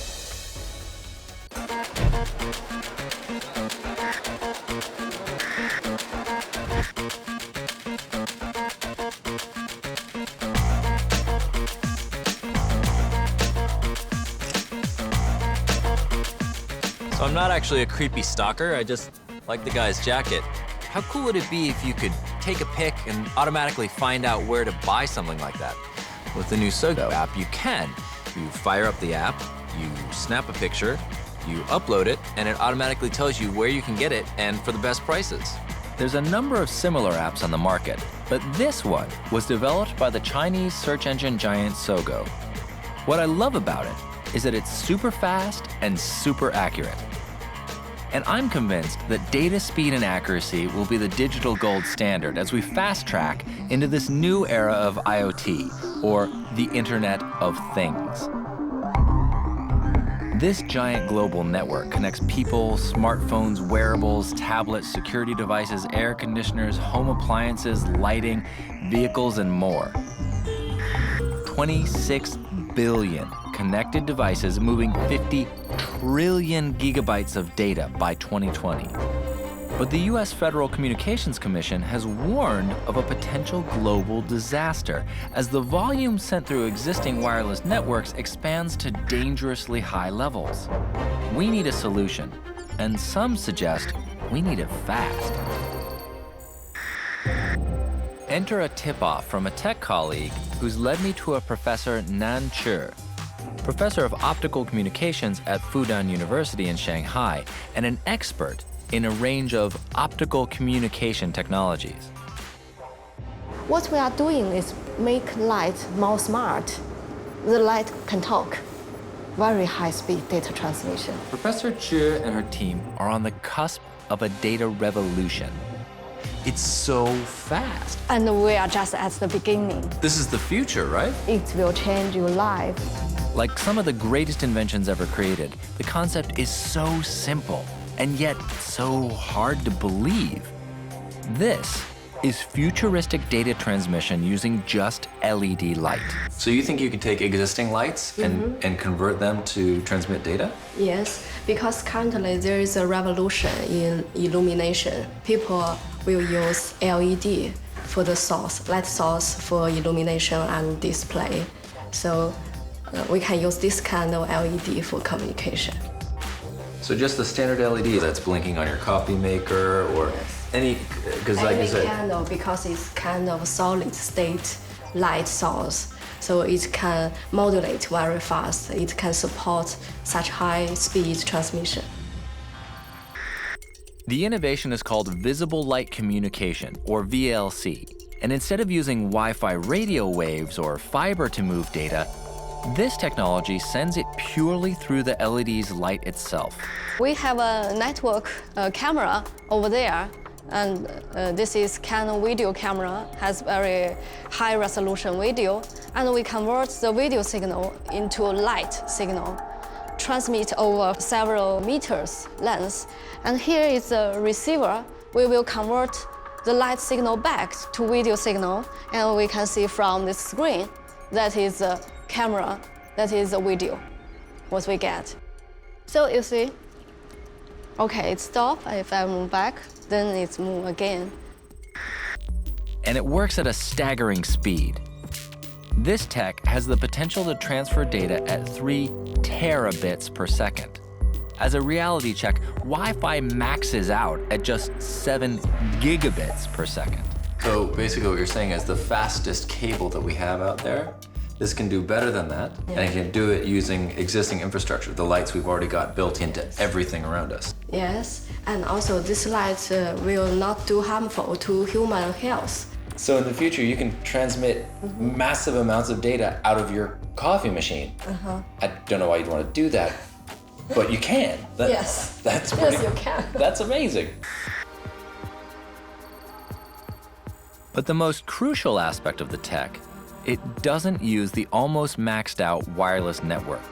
So I'm not actually a creepy stalker, I just like the guy's jacket. How cool would it be if you could take a pic and automatically find out where to buy something like that? With the new Sogo app, you can. You fire up the app, you snap a picture, you upload it, and it automatically tells you where you can get it and for the best prices. There's a number of similar apps on the market, but this one was developed by the Chinese search engine giant Sogo. What I love about it is that it's super fast and super accurate. And I'm convinced that data speed and accuracy will be the digital gold standard as we fast track into this new era of IoT, or the Internet of Things. This giant global network connects people, smartphones, wearables, tablets, security devices, air conditioners, home appliances, lighting, vehicles, and more. 26 billion connected devices moving 50 trillion gigabytes of data by 2020. But the US Federal Communications Commission has warned of a potential global disaster as the volume sent through existing wireless networks expands to dangerously high levels. We need a solution, and some suggest we need it fast. Enter a tip-off from a tech colleague who's led me to a Professor Nan Chu, professor of optical communications at Fudan University in Shanghai, and an expert in a range of optical communication technologies. What we are doing is make light more smart. The light can talk. very high-speed data transmission. Professor Chu and her team are on the cusp of a data revolution. It's so fast. And we are just at the beginning. This is the future, right? It will change your life. Like some of the greatest inventions ever created, the concept is so simple and yet so hard to believe. This is futuristic data transmission using just LED light. So you think you can take existing lights and convert them to transmit data? Yes, because currently there is a revolution in illumination. People will use LED for the source, light source for illumination and display. So we can use this kind of LED for communication. So just the standard LED that's blinking on your coffee maker or any, because like you said, candle, because it's kind of solid state light source, so it can modulate very fast. It can support such high speed transmission. The innovation is called visible light communication, or VLC. And instead of using Wi-Fi radio waves or fiber to move data, this technology sends it purely through the LED's light itself. We have a network camera over there, and this is Canon video camera, has very high resolution video, and we convert the video signal into light signal, transmit over several meters length. And here is the receiver. We will convert the light signal back to video signal, and we can see from this screen that is a camera, that is a video, what we get. So you see, okay, it stopped. If I move back, then it's move again. And it works at a staggering speed. This tech has the potential to transfer data at 3 terabits per second. As a reality check, Wi-Fi maxes out at just 7 gigabits per second. so basically what you're saying is the fastest cable that we have out there, this can do better than that, and it can do it using existing infrastructure, the lights we've already got built into everything around us. Yes, and also this light will not do harmful to human health. So in the future, you can transmit massive amounts of data out of your coffee machine. I don't know why you'd want to do that, but you can. Yes. That's yes, you can. That's amazing. But the most crucial aspect of the tech, it doesn't use the almost maxed out wireless network.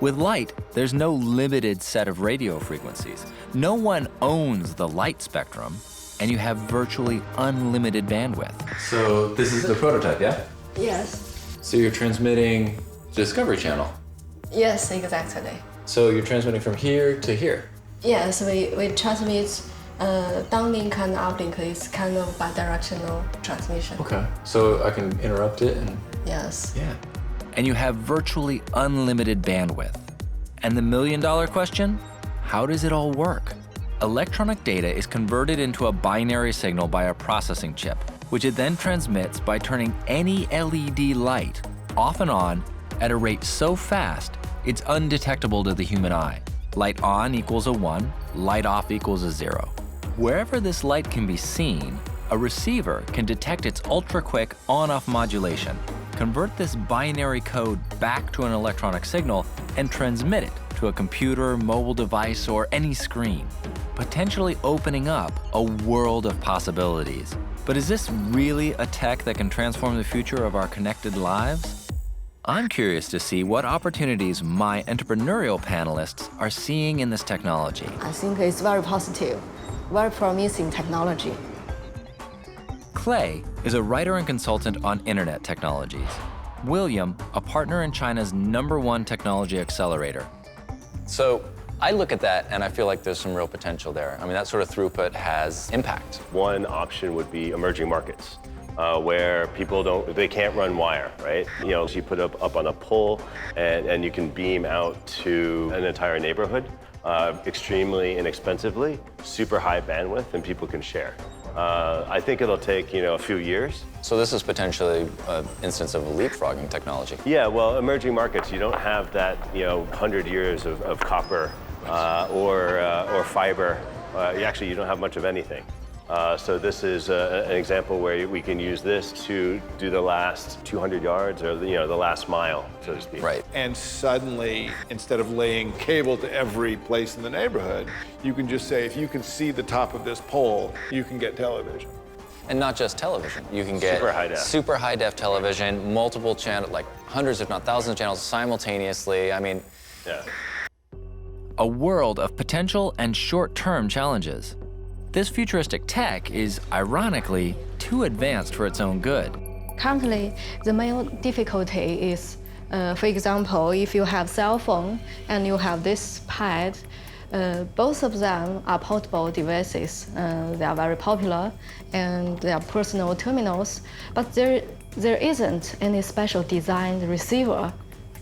With light, there's no limited set of radio frequencies. No one owns the light spectrum, and you have virtually unlimited bandwidth. So this is the prototype, yeah? Yes. So you're transmitting Discovery Channel. Yes, exactly. So you're transmitting from here to here. Yes, we transmit downlink and uplink. It's kind of bidirectional transmission. Okay. So I can interrupt it and... Yes. Yeah. And you have virtually unlimited bandwidth. And the million-dollar question? How does it all work? Electronic data is converted into a binary signal by a processing chip, which it then transmits by turning any LED light off and on at a rate so fast it's undetectable to the human eye. Light on equals a 1, light off equals a 0. Wherever this light can be seen, a receiver can detect its ultra-quick on-off modulation, convert this binary code back to an electronic signal, and transmit it to a computer, mobile device, or any screen, potentially opening up a world of possibilities. But is this really a tech that can transform the future of our connected lives? I'm curious to see what opportunities my entrepreneurial panelists are seeing in this technology. I think it's very positive, very promising technology. Clay is a writer and consultant on internet technologies. William, a partner in China's #1 technology accelerator. So I look at that and I feel like there's some real potential there. I mean, that sort of throughput has impact. One option would be emerging markets, where people they can't run wire, right? You know, so you put it up on a pole and you can beam out to an entire neighborhood extremely inexpensively, super high bandwidth, and people can share. I think it'll take, a few years. So this is potentially an instance of a leapfrogging technology. Yeah, well, emerging markets, you don't have that, 100 years of copper or fiber. You don't have much of anything. So this is an example where we can use this to do the last 200 yards or the last mile, so to speak. Right. And suddenly, instead of laying cable to every place in the neighborhood, you can just say, if you can see the top of this pole, you can get television. And not just television. You can get super high def television, multiple channels, like hundreds if not thousands of channels simultaneously. I mean, yeah. A world of potential and short-term challenges. This futuristic tech is, ironically, too advanced for its own good. Currently, the main difficulty is, for example, if you have cell phone and you have this pad, both of them are portable devices. They are very popular and they are personal terminals, but there isn't any special designed receiver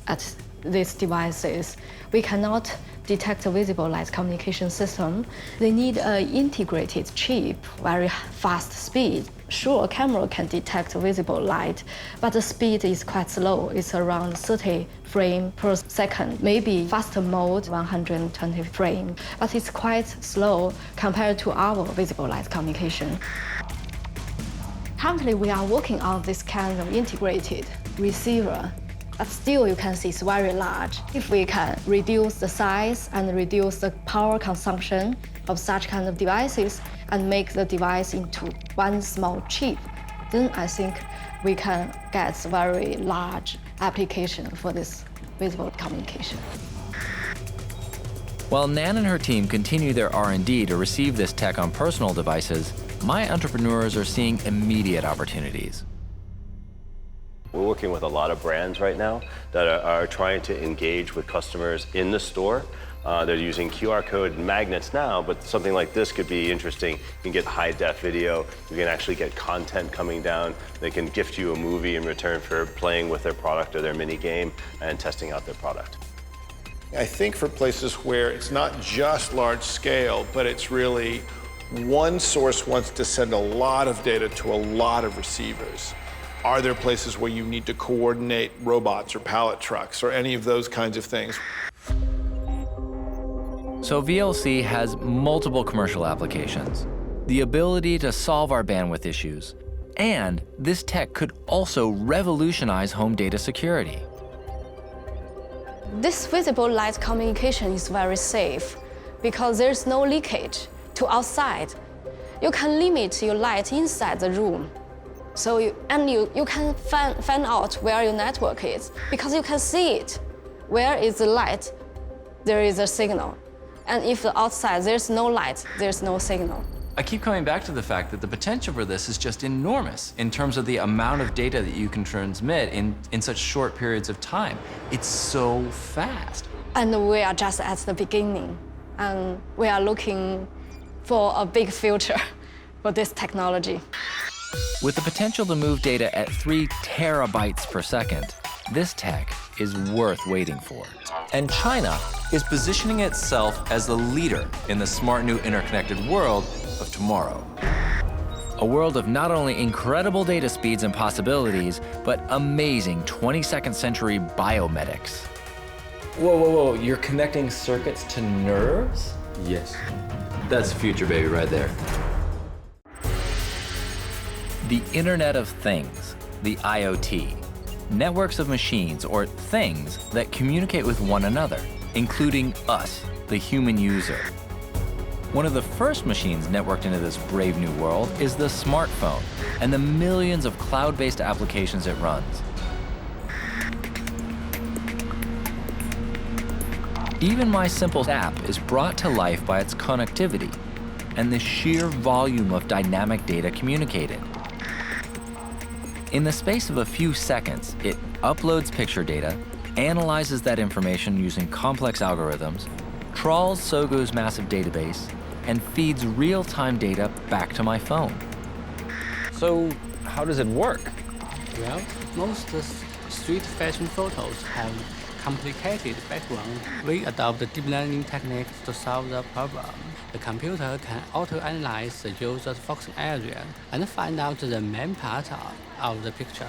at these devices. We cannot detect a visible light communication system. They need an integrated chip, very fast speed. Sure, a camera can detect visible light, but the speed is quite slow. It's around 30 frames per second, maybe faster mode, 120 frames, but it's quite slow compared to our visible light communication. Currently, we are working on this kind of integrated receiver, but still you can see it's very large. If we can reduce the size and reduce the power consumption of such kind of devices and make the device into one small chip, then I think we can get very large application for this visible communication. While Nan and her team continue their R&D to receive this tech on personal devices, my entrepreneurs are seeing immediate opportunities. We're working with a lot of brands right now that are trying to engage with customers in the store. They're using QR code magnets now, but something like this could be interesting. You can get high-def video. You can actually get content coming down. They can gift you a movie in return for playing with their product or their mini game and testing out their product. I think for places where it's not just large scale, but it's really one source wants to send a lot of data to a lot of receivers. Are there places where you need to coordinate robots or pallet trucks or any of those kinds of things? So VLC has multiple commercial applications, the ability to solve our bandwidth issues, and this tech could also revolutionize home data security. This visible light communication is very safe because there's no leakage to outside. You can limit your light inside the room. So you can find out where your network is because you can see it. Where is the light, there is a signal. And if outside there's no light, there's no signal. I keep coming back to the fact that the potential for this is just enormous in terms of the amount of data that you can transmit in such short periods of time. It's so fast. And we are just at the beginning. And we are looking for a big future for this technology. With the potential to move data at 3 terabytes per second, this tech is worth waiting for. And China is positioning itself as the leader in the smart new interconnected world of tomorrow. A world of not only incredible data speeds and possibilities, but amazing 22nd century biomedics. Whoa, whoa, whoa, you're connecting circuits to nerves? Yes. That's the future, baby, right there. The Internet of Things, the IoT. Networks of machines or things that communicate with one another, including us, the human user. One of the first machines networked into this brave new world is the smartphone and the millions of cloud-based applications it runs. Even my simple app is brought to life by its connectivity and the sheer volume of dynamic data communicated. In the space of a few seconds, it uploads picture data, analyzes that information using complex algorithms, trawls Sogou's massive database, and feeds real-time data back to my phone. So how does it work? Well, most street fashion photos have complicated background. We adopt the deep learning techniques to solve the problem. The computer can auto-analyze the user's focusing area and find out the main part of the picture.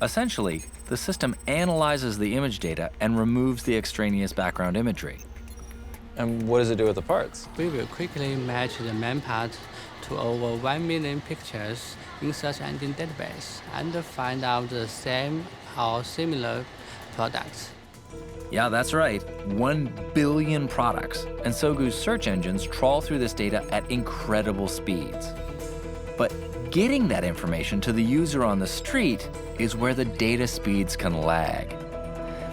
Essentially, the system analyzes the image data and removes the extraneous background imagery. And what does it do with the parts? We will quickly match the main part to to over 1 million pictures in search engine database and find out the same or similar products. Yeah, that's right, 1 billion products. And Sogou's search engines trawl through this data at incredible speeds. But getting that information to the user on the street is where the data speeds can lag.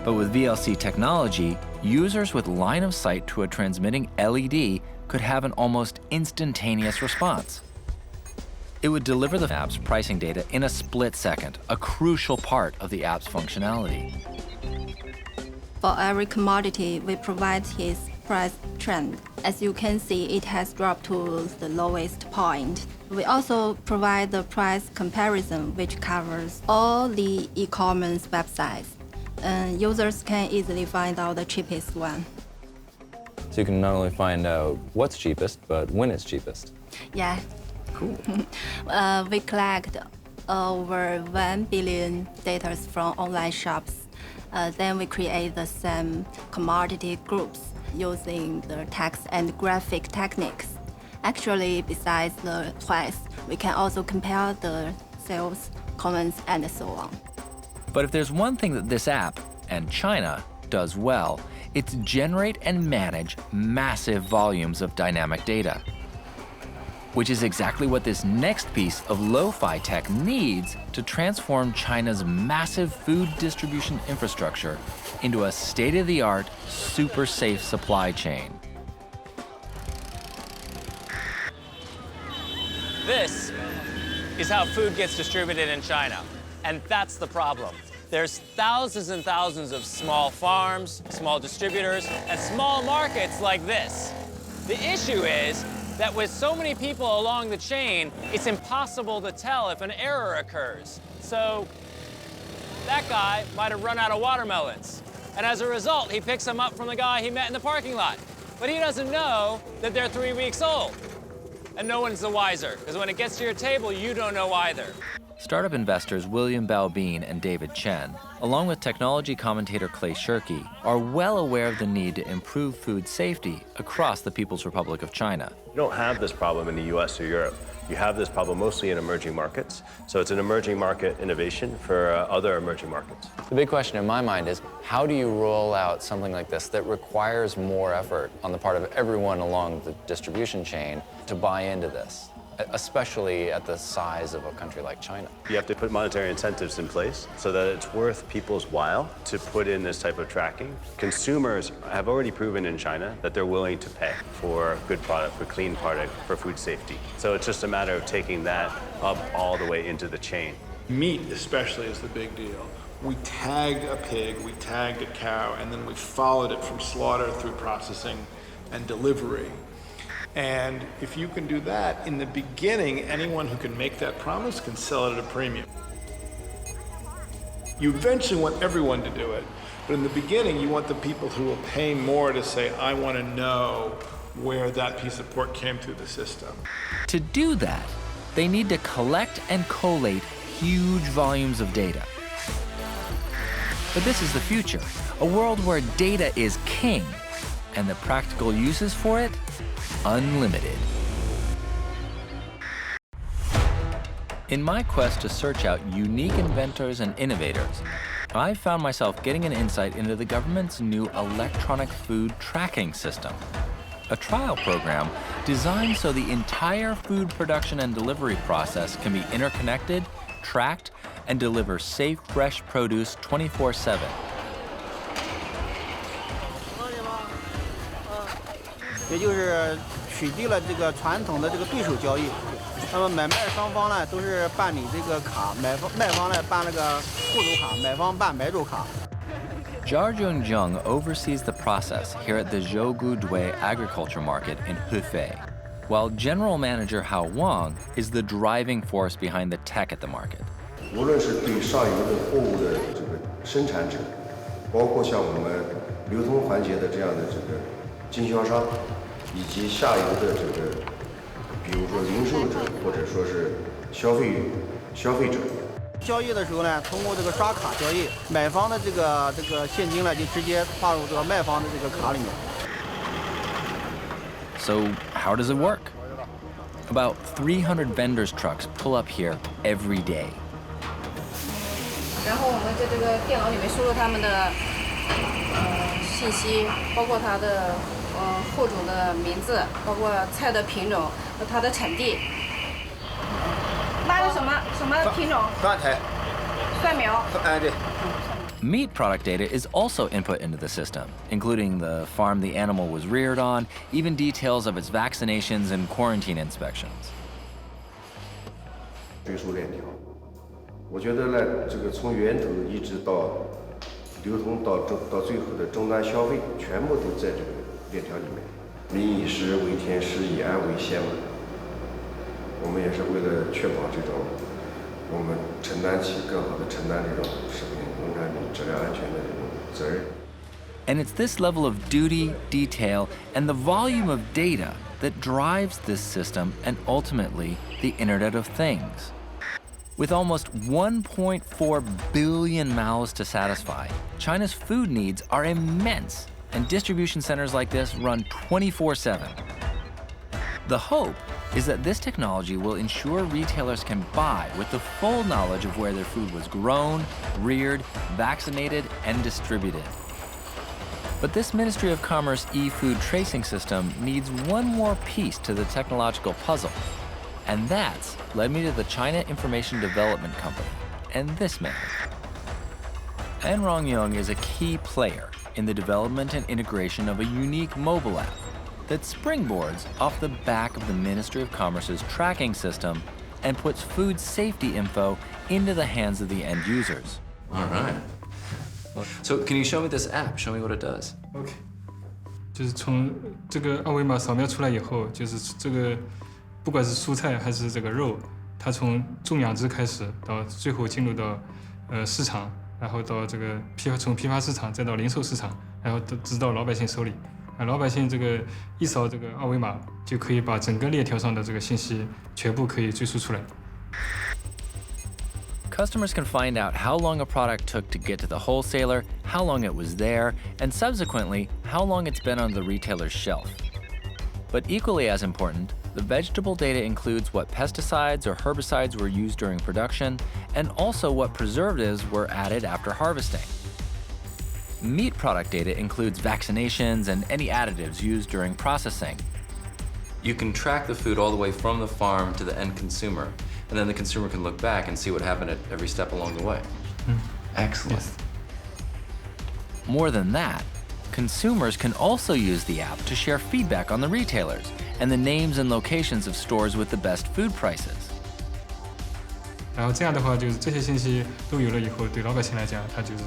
But with VLC technology, users with line of sight to a transmitting LED could have an almost instantaneous response. It would deliver the app's pricing data in a split second, a crucial part of the app's functionality. For every commodity, we provide his price trend. As you can see, it has dropped to the lowest point. We also provide the price comparison, which covers all the e-commerce websites. Users can easily find out the cheapest one. So you can not only find out what's cheapest, but when it's cheapest. Yeah. Cool. We collect over 1 billion data from online shops. Then we create the same commodity groups using the text and graphic techniques. Actually, besides the price, we can also compare the sales, comments, and so on. But if there's one thing that this app, and China, does well, it's generate and manage massive volumes of dynamic data, which is exactly what this next piece of lo-fi tech needs to transform China's massive food distribution infrastructure into a state-of-the-art, super safe supply chain. This is how food gets distributed in China, and that's the problem. There's thousands and thousands of small farms, small distributors, and small markets like this. The issue is that with so many people along the chain, it's impossible to tell if an error occurs. So that guy might have run out of watermelons. And as a result, he picks them up from the guy he met in the parking lot. But he doesn't know that they're 3 weeks old. And no one's the wiser, because when it gets to your table, you don't know either. Startup investors William Baobin and David Chen, along with technology commentator Clay Shirky, are well aware of the need to improve food safety across the People's Republic of China. You don't have this problem in the US or Europe. You have this problem mostly in emerging markets. So it's an emerging market innovation for other emerging markets. The big question in my mind is, how do you roll out something like this that requires more effort on the part of everyone along the distribution chain to buy into this, especially at the size of a country like China? You have to put monetary incentives in place so that it's worth people's while to put in this type of tracking. Consumers have already proven in China that they're willing to pay for good product, for clean product, for food safety. So it's just a matter of taking that up all the way into the chain. Meat especially is the big deal. We tagged a pig, we tagged a cow, and then we followed it from slaughter through processing and delivery. And if you can do that, in the beginning, anyone who can make that promise can sell it at a premium. You eventually want everyone to do it, but in the beginning, you want the people who will pay more to say, I want to know where that piece of pork came through the system. To do that, they need to collect and collate huge volumes of data. But this is the future, a world where data is king, and the practical uses for it, unlimited. In my quest to search out unique inventors and innovators, I found myself getting an insight into the government's new electronic food tracking system, a trial program designed so the entire food production and delivery process can be interconnected, tracked, and deliver safe, fresh produce 24/7. 也就是取缔了这个传统的这个对手交易，那么买卖双方呢都是办理这个卡，卖方呢办那个户主卡，买方办买主卡。Zhao Zhong oversees the process here at the Zhongguancun agriculture market in Hefei, while General Manager Hao Wang is the driving force behind the tech at the market. 无论是对上游的货物的这个生产者，包括像我们流通环节的这样的这个经销商，以及下游的这个，比如说零售者或者说是消费者。交易的时候呢，通过这个刷卡交易，买方的这个现金呢就直接划入这个卖方的这个卡里面。So how does it work? About 300 vendors' trucks pull up here every day. 然后我们在这个电脑里面输入他们的信息，包括它的货主的名字，包括菜的品种和它的产地。那是什么品种？蒜苔。蒜苗。对。 Meat product data is also input into the system, including the farm the animal was reared on, even details of its vaccinations and quarantine inspections. 追溯链条，我觉得呢，这个从源头一直到流通到最后的终端消费，全部都在这个链条里面。民以食为天，食以安为先嘛。我们也是为了确保这种，我们承担起更好的承担这种食品。 And it's this level of duty, detail, and the volume of data that drives this system and ultimately the Internet of Things. With almost 1.4 billion mouths to satisfy, China's food needs are immense, and distribution centers like this run 24/7. The hope is that this technology will ensure retailers can buy with the full knowledge of where their food was grown, reared, vaccinated, and distributed. But this Ministry of Commerce e-food tracing system needs one more piece to the technological puzzle. And that's led me to the China Information Development Company and this man. An Rongyong is a key player in the development and integration of a unique mobile app that springboards off the back of the Ministry of Commerce's tracking system and puts food safety info into the hands of the end users. All right. So can you show me this app? Show me what it does. OK， 就是从这个二维码扫描出来以后，就是这个不管是蔬菜还是这个肉，它从种养殖开始，到最后进入到市场，然后到这个从批发市场再到零售市场，然后直到老百姓手里。 老百姓这个一扫这个二维码，就可以把整个链条上的这个信息全部可以追溯出来。Customers can find out how long a product took to get to the wholesaler, how long it was there, and subsequently, how long it's been on the retailer's shelf. But equally as important, the vegetable data includes what pesticides or herbicides were used during production, and also what preservatives were added after harvesting. Meat product data includes vaccinations and any additives used during processing. You can track the food all the way from the farm to the end consumer, and then the consumer can look back and see what happened at every step along the way. Excellent. Yes. More than that, consumers can also use the app to share feedback on the retailers and the names and locations of stores with the best food prices. 然后这样的话，就是这些信息都有了以后，对老百姓来讲，他就是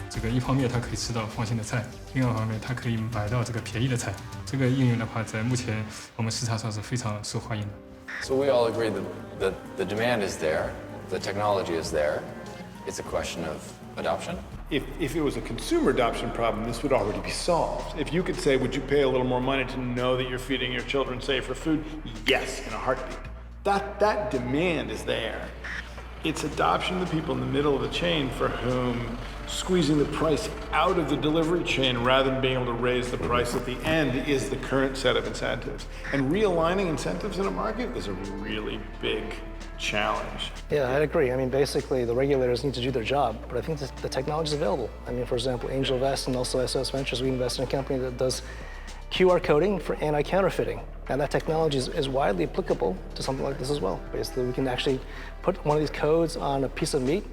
这个一方面他可以吃到放心的菜，另外一方面他可以买到这个便宜的菜。这个应用的话，在目前我们市场上是非常受欢迎的。So we all agree that the demand is there, the technology is there. It's a question of adoption. If it was a consumer adoption problem, this would already be solved. If you could say, would you pay a little more money to know that you're feeding your children safer food? Yes, in a heartbeat. That demand is there. It's adoption of the people in the middle of the chain for whom squeezing the price out of the delivery chain rather than being able to raise the price at the end is the current set of incentives. And realigning incentives in a market is a really big challenge. Yeah, I'd agree. I mean, basically, the regulators need to do their job, but I think the technology is available. I mean, for example, Angel Invest and also SOS Ventures, we invest in a company that does QR coding for anti-counterfeiting. And that technology is widely applicable to something like this as well. Basically, we can actually put one of these codes on a piece of meat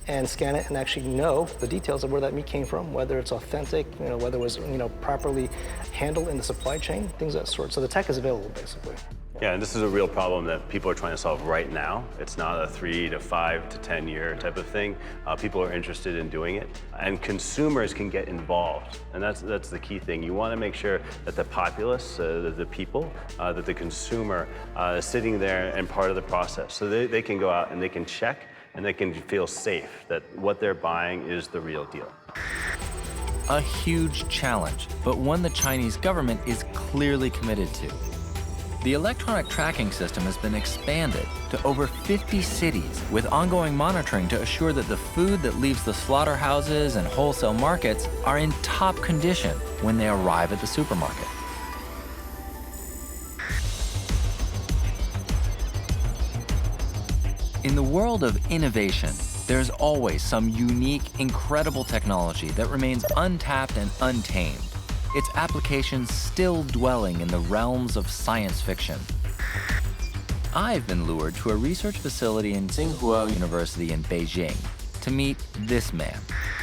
and scan it and actually know the details of where that meat came from, whether it's authentic, whether it was properly handled in the supply chain, things of that sort. So the tech is available, basically. Yeah, and this is a real problem that people are trying to solve right now. It's not a 3 to 5 to 10 year type of thing. People are interested in doing it, and consumers can get involved, and that's the key thing. You want to make sure that the populace, the people, that the consumer is sitting there and part of the process, so they can go out and they can check and they can feel safe that what they're buying is the real deal. A huge challenge, but one the Chinese government is clearly committed to. The electronic tracking system has been expanded to over 50 cities with ongoing monitoring to assure that the food that leaves the slaughterhouses and wholesale markets are in top condition when they arrive at the supermarket. In the world of innovation, there's always some unique, incredible technology that remains untapped and untamed, its applications still dwelling in the realms of science fiction. I've been lured to a research facility in Tsinghua University in Beijing to meet this man,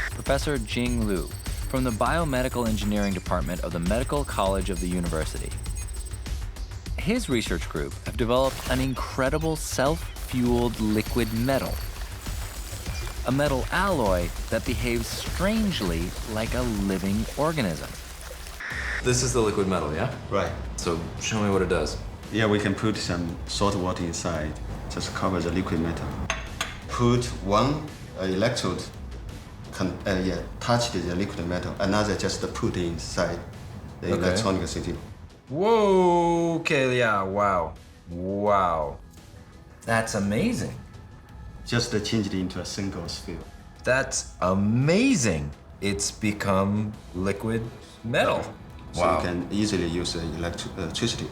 Professor Jing Liu, from the Biomedical Engineering Department of the Medical College of the university. His research group have developed an incredible self-fueled liquid metal, a metal alloy that behaves strangely like a living organism. This is the liquid metal, yeah? Right. So show me what it does. Yeah, we can put some salt water inside, just cover the liquid metal. Put one electrode, touch the liquid metal, another just put inside the electronic system. Whoa, okay, yeah, wow. Wow. That's amazing. Just change it into a single sphere. That's amazing. It's become liquid metal. So you can easily use electricity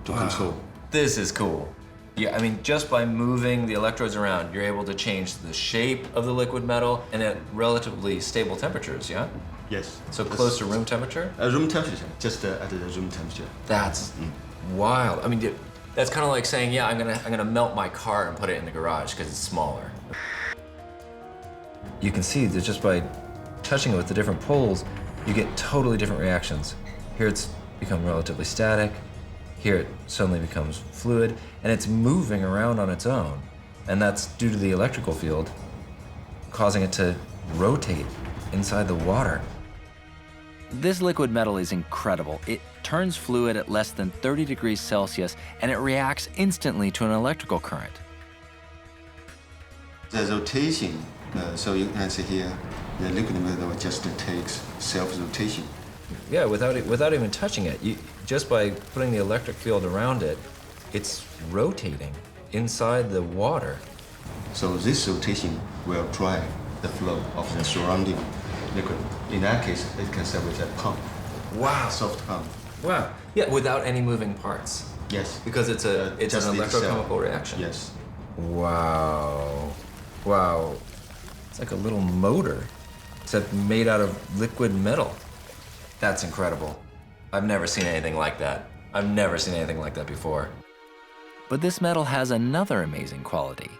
to control. This is cool. Yeah, I mean, just by moving the electrodes around, you're able to change the shape of the liquid metal and at relatively stable temperatures, yeah? Yes. So close to room temperature? Room temperature, just at the room temperature. That's wild. I mean, that's kind of like saying, yeah, I'm gonna melt my car and put it in the garage because it's smaller. You can see that just by touching it with the different poles, you get totally different reactions. Here it's become relatively static. Here it suddenly becomes fluid, and it's moving around on its own. And that's due to the electrical field, causing it to rotate inside the water. This liquid metal is incredible. It turns fluid at less than 30 degrees Celsius, and it reacts instantly to an electrical current. The rotation, so you can see here, the liquid metal just takes self-rotation. Yeah, without even touching it, just by putting the electric field around it, it's rotating inside the water. So this rotation will drive the flow of the surrounding liquid. In that case, it can serve as a pump. Wow. Soft pump. Wow. Yeah, without any moving parts. Yes. Because it's an electrochemical reaction. Yes. Wow. Wow. It's like a little motor, except made out of liquid metal. That's incredible. I've never seen anything like that. I've never seen anything like that before. But this metal has another amazing quality: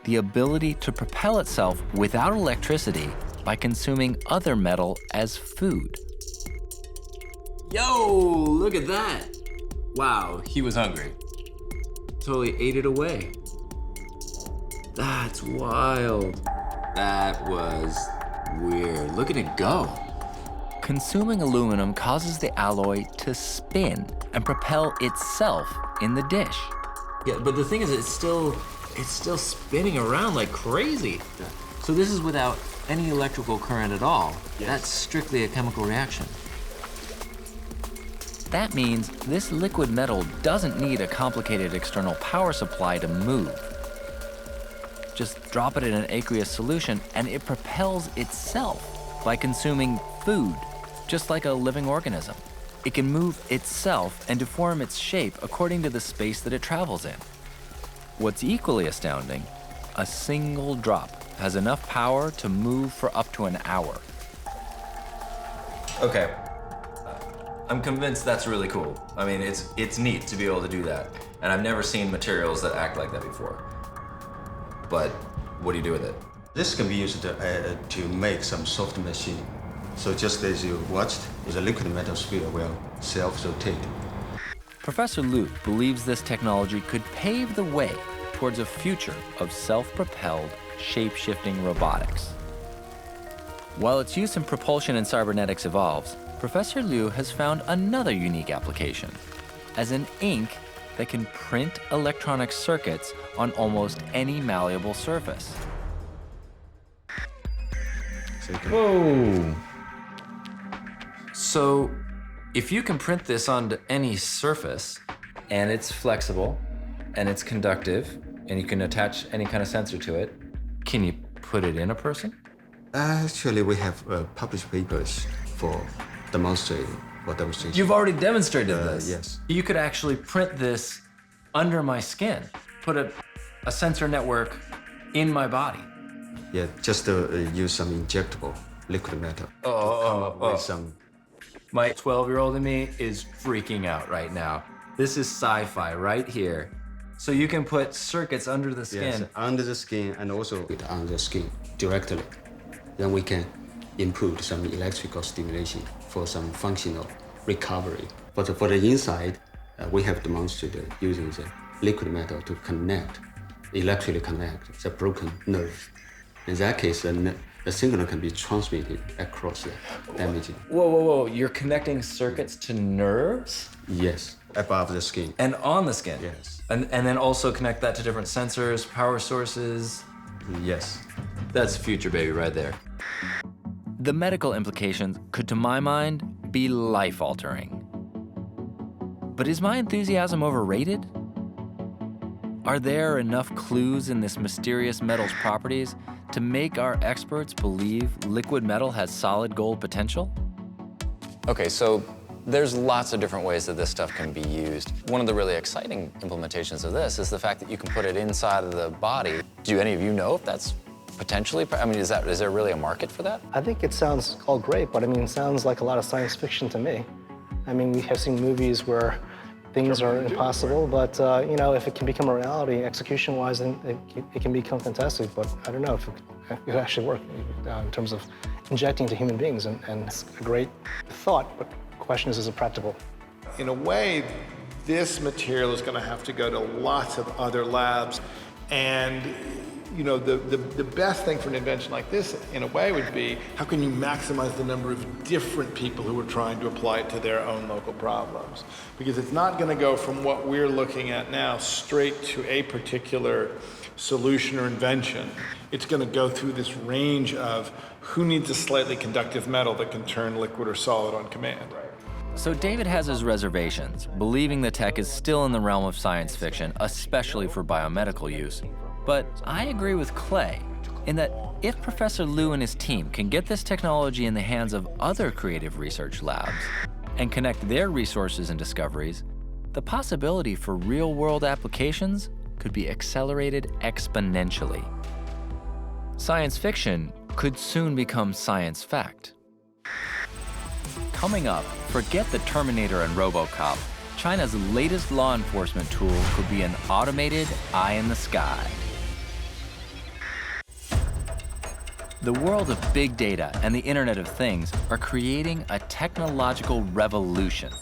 the ability to propel itself without electricity by consuming other metal as food. Yo, look at that. Wow, he was hungry. Totally ate it away. That's wild. That was weird. Look at it go. Consuming aluminum causes the alloy to spin and propel itself in the dish. Yeah, but the thing is, it's still spinning around like crazy. So this is without any electrical current at all. Yes. That's strictly a chemical reaction. That means this liquid metal doesn't need a complicated external power supply to move. Just drop it in an aqueous solution and it propels itself by consuming food, just like a living organism. It can move itself and deform its shape according to the space that it travels in. What's equally astounding, a single drop has enough power to move for up to an hour. Okay. I'm convinced that's really cool. I mean, it's neat to be able to do that. And I've never seen materials that act like that before. But what do you do with it? This can be used to make some soft machine. So just as you watched, the liquid metal sphere will self-rotate. Professor Liu believes this technology could pave the way towards a future of self-propelled, shape-shifting robotics. While its use in propulsion and cybernetics evolves, Professor Liu has found another unique application: as an ink that can print electronic circuits on almost any malleable surface. Whoa! So, if you can print this onto any surface, and it's flexible, and it's conductive, and you can attach any kind of sensor to it, can you put it in a person? Actually, we have published papers for demonstrating. You've already demonstrated this? Yes. You could actually print this under my skin, put a a sensor network in my body. Yeah, just use some injectable liquid metal. With some. My 12-year-old in me is freaking out right now. This is sci-fi right here. So you can put circuits under the skin. Yes, under the skin and also on the skin directly. Then we can input some electrical stimulation for some functional recovery. But for the inside, we have demonstrated using the liquid metal to electrically connect the broken nerve. In that case, the signal can be transmitted across the damaging. Whoa. You're connecting circuits to nerves? Yes, above the skin. And on the skin? Yes. And then also connect that to different sensors, power sources? Yes. That's future, baby, right there. The medical implications could, to my mind, be life-altering. But is my enthusiasm overrated? Are there enough clues in this mysterious metal's properties to make our experts believe liquid metal has solid gold potential? Okay, so there's lots of different ways that this stuff can be used. One of the really exciting implementations of this is the fact that you can put it inside of the body. Do any of you know if that's potentially, I mean, is there really a market for that? I think it sounds all great, but I mean, it sounds like a lot of science fiction to me. I mean, we have seen movies where things are impossible, but you know, if it can become a reality, execution-wise, then it can become fantastic. But I don't know if it could actually work in terms of injecting into human beings, and it's a great thought, but the question is it practical? In a way, this material is going to have to go to lots of other labs, and you know, the best thing for an invention like this, in a way, would be how can you maximize the number of different people who are trying to apply it to their own local problems? Because it's not going to go from what we're looking at now straight to a particular solution or invention. It's going to go through this range of who needs a slightly conductive metal that can turn liquid or solid on command. So David has his reservations, believing the tech is still in the realm of science fiction, especially for biomedical use. But I agree with Clay in that if Professor Liu and his team can get this technology in the hands of other creative research labs and connect their resources and discoveries, the possibility for real-world applications could be accelerated exponentially. Science fiction could soon become science fact. Coming up, forget the Terminator and RoboCop. China's latest law enforcement tool could be an automated eye in the sky. The world of big data and the Internet of Things are creating a technological revolution.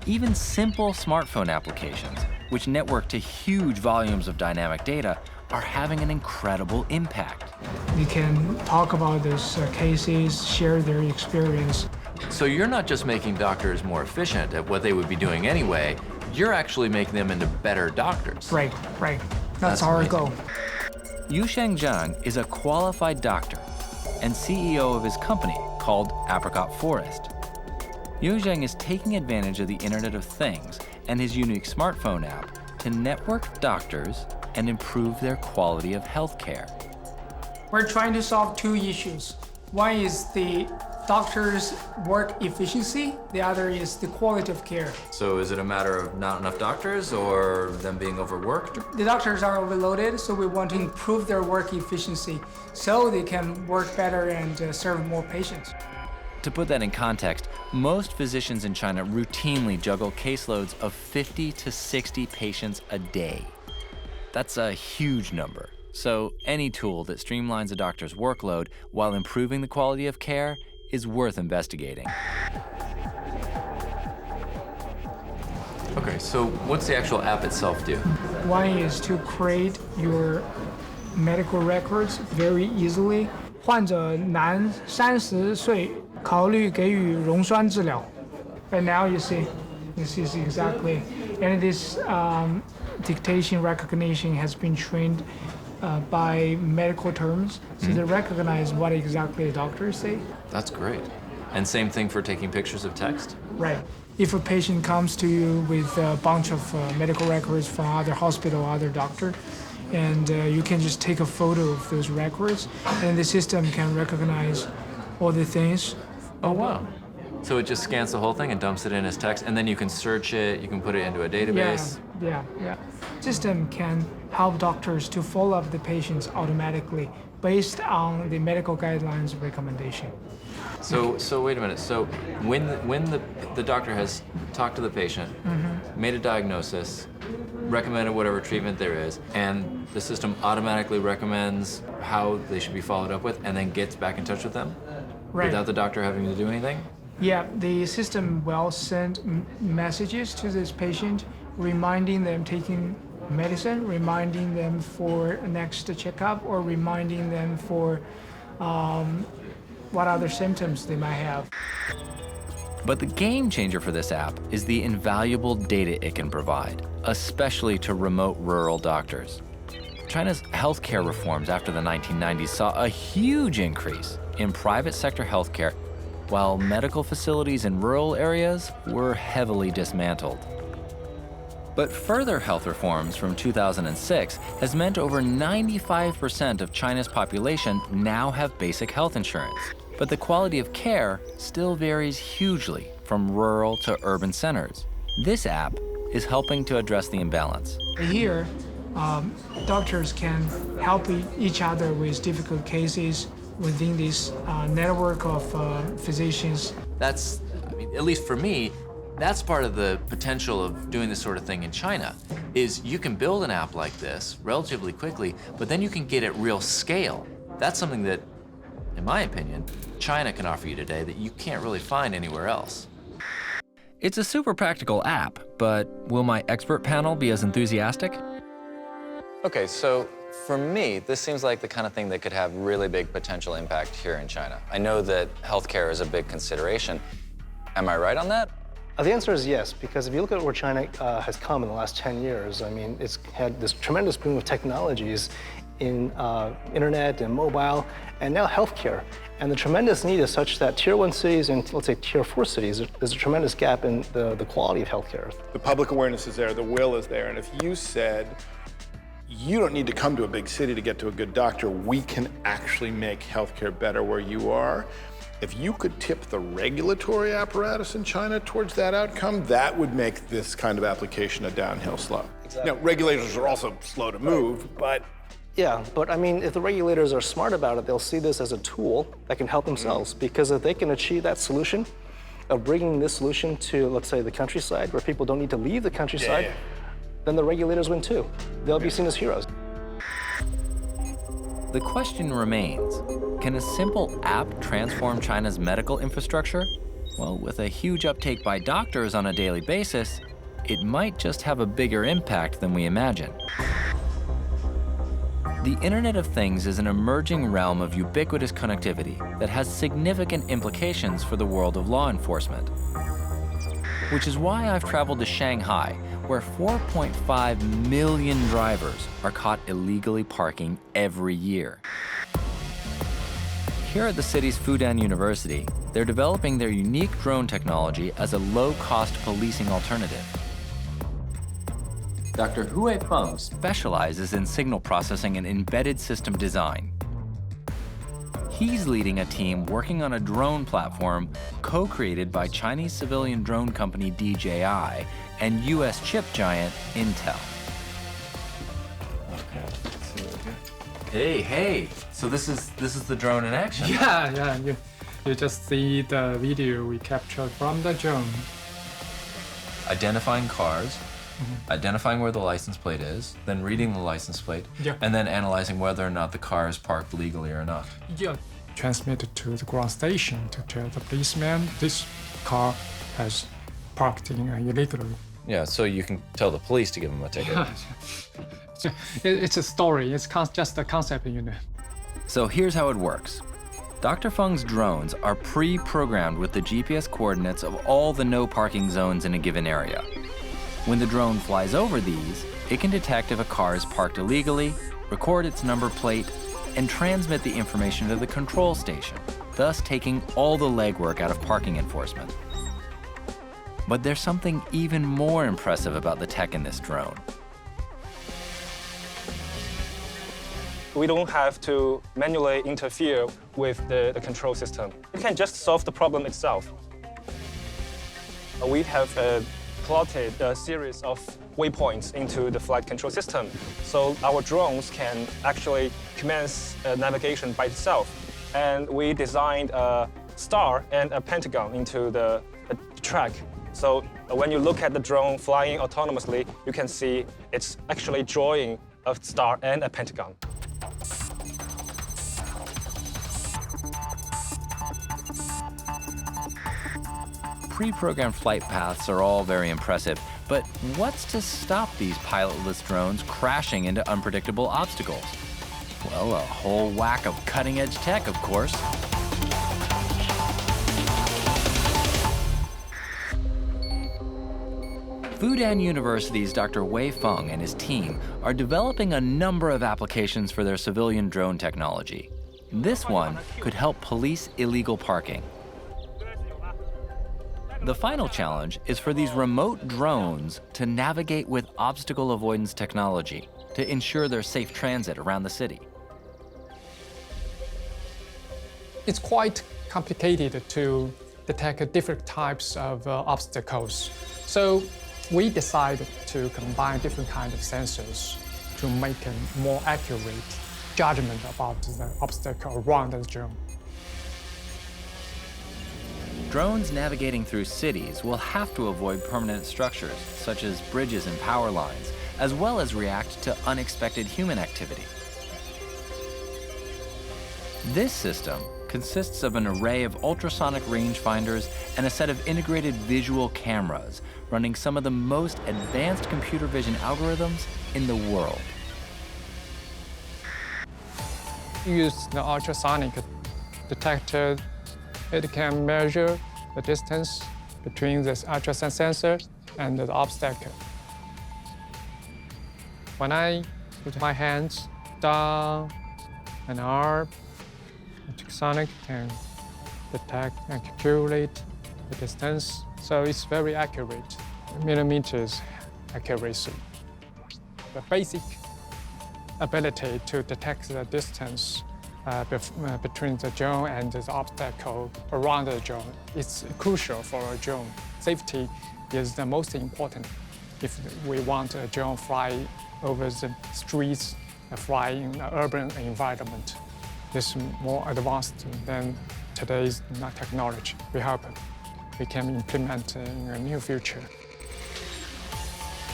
Even simple smartphone applications, which network to huge volumes of dynamic data, are having an incredible impact. We can talk about those cases, share their experience. So you're not just making doctors more efficient at what they would be doing anyway, you're actually making them into better doctors. Right. That's our goal. Yu Shengzhang is a qualified doctor and CEO of his company called Apricot Forest. Yu Zheng is taking advantage of the Internet of Things and his unique smartphone app to network doctors and improve their quality of healthcare. We're trying to solve two issues. One is the doctors' work efficiency, the other is the quality of care. So is it a matter of not enough doctors or them being overworked? The doctors are overloaded, so we want to improve their work efficiency so they can work better and serve more patients. To put that in context, most physicians in China routinely juggle caseloads of 50 to 60 patients a day. That's a huge number. So any tool that streamlines a doctor's workload while improving the quality of care is worth investigating. Okay, so what's the actual app itself do? One is to create your medical records very easily. 患者男30岁考虑给予溶栓治疗. And now you see, this is exactly, and this dictation recognition has been trained by medical terms, so they recognize what exactly the doctors say. That's great. And same thing for taking pictures of text? Right. If a patient comes to you with a bunch of medical records from other hospital, other doctor, and you can just take a photo of those records, and the system can recognize all the things. Oh, wow. So it just scans the whole thing and dumps it in as text, and then you can search it, you can put it into a database? Yeah, Yeah. System can help doctors to follow up the patients automatically based on the medical guidelines recommendation. So wait a minute. So when the doctor has talked to the patient, made a diagnosis, recommended whatever treatment there is, and the system automatically recommends how they should be followed up with, and then gets back in touch with them without the doctor having to do anything? Yeah, the system will send messages to this patient, reminding them taking medicine, reminding them for next checkup, or reminding them for what other symptoms they might have. But the game changer for this app is the invaluable data it can provide, especially to remote rural doctors. China's healthcare reforms after the 1990s saw a huge increase in private sector healthcare, while medical facilities in rural areas were heavily dismantled. But further health reforms from 2006 has meant over 95% of China's population now have basic health insurance. But the quality of care still varies hugely from rural to urban centers. This app is helping to address the imbalance. Here, doctors can help each other with difficult cases within this network of physicians. That's, I mean, at least for me, that's part of the potential of doing this sort of thing in China, is you can build an app like this relatively quickly, but then you can get at real scale. That's something that, in my opinion, China can offer you today that you can't really find anywhere else. It's a super practical app, but will my expert panel be as enthusiastic? Okay, so for me, this seems like the kind of thing that could have really big potential impact here in China. I know that healthcare is a big consideration. Am I right on that? The answer is yes, because if you look at where China has come in the last 10 years, I mean, it's had this tremendous boom of technologies in internet and mobile, and now healthcare. And the tremendous need is such that Tier 1 cities and, let's say, Tier 4 cities, there's a tremendous gap in the quality of healthcare. The public awareness is there, the will is there, and if you said, you don't need to come to a big city to get to a good doctor, we can actually make healthcare better where you are. If you could tip the regulatory apparatus in China towards that outcome, that would make this kind of application a downhill slope. Exactly. Now, regulators are also slow to move, but... Yeah, but I mean, if the regulators are smart about it, they'll see this as a tool that can help themselves. Because if they can achieve that solution of bringing this solution to, let's say, the countryside, where people don't need to leave the countryside, then the regulators win too. They'll be seen as heroes. The question remains, can a simple app transform China's medical infrastructure? Well, with a huge uptake by doctors on a daily basis, it might just have a bigger impact than we imagine. The Internet of Things is an emerging realm of ubiquitous connectivity that has significant implications for the world of law enforcement. Which is why I've traveled to Shanghai, where 4.5 million drivers are caught illegally parking every year. Here at the city's Fudan University, they're developing their unique drone technology as a low-cost policing alternative. Dr. Hui Feng specializes in signal processing and embedded system design. He's leading a team working on a drone platform co-created by Chinese civilian drone company DJI and US chip giant Intel. Hey, so this is the drone in action? Yeah, you just see the video we captured from the drone. Identifying cars, identifying where the license plate is, then reading the license plate, and then analyzing whether or not the car is parked legally or not. Yeah. Transmitted to the ground station to tell the policeman this car has parked illegally. Yeah, so you can tell the police to give them a ticket. It's a story. It's just a concept, you know. So here's how it works. Dr. Feng's drones are pre-programmed with the GPS coordinates of all the no parking zones in a given area. When the drone flies over these, it can detect if a car is parked illegally, record its number plate, and transmit the information to the control station, thus taking all the legwork out of parking enforcement. But there's something even more impressive about the tech in this drone. We don't have to manually interfere with the control system. We can just solve the problem itself. We have plotted a series of waypoints into the flight control system. So our drones can actually commence navigation by itself. And we designed a star and a pentagon into the track. So when you look at the drone flying autonomously, you can see it's actually drawing a star and a pentagon. Pre-programmed flight paths are all very impressive, but what's to stop these pilotless drones crashing into unpredictable obstacles? Well, a whole whack of cutting-edge tech, of course. Fudan University's Dr. Wei Feng and his team are developing a number of applications for their civilian drone technology. This one could help police illegal parking. The final challenge is for these remote drones to navigate with obstacle avoidance technology to ensure their safe transit around the city. It's quite complicated to detect different types of obstacles. So we decided to combine different kinds of sensors to make a more accurate judgment about the obstacle around the drone. Drones navigating through cities will have to avoid permanent structures, such as bridges and power lines, as well as react to unexpected human activity. This system consists of an array of ultrasonic rangefinders and a set of integrated visual cameras running some of the most advanced computer vision algorithms in the world. Use the ultrasonic detector. It can measure the distance between this ultrasound sensor and the obstacle. When I put my hands down and up, the ultrasonic can detect and calculate the distance, so it's very accurate, millimeters accuracy. The basic ability to detect the distance between the drone and the obstacle around the drone is crucial for a drone. Safety is the most important if we want a drone fly over the streets, fly in an urban environment. This is more advanced than today's technology. We hope we can implement in a near future.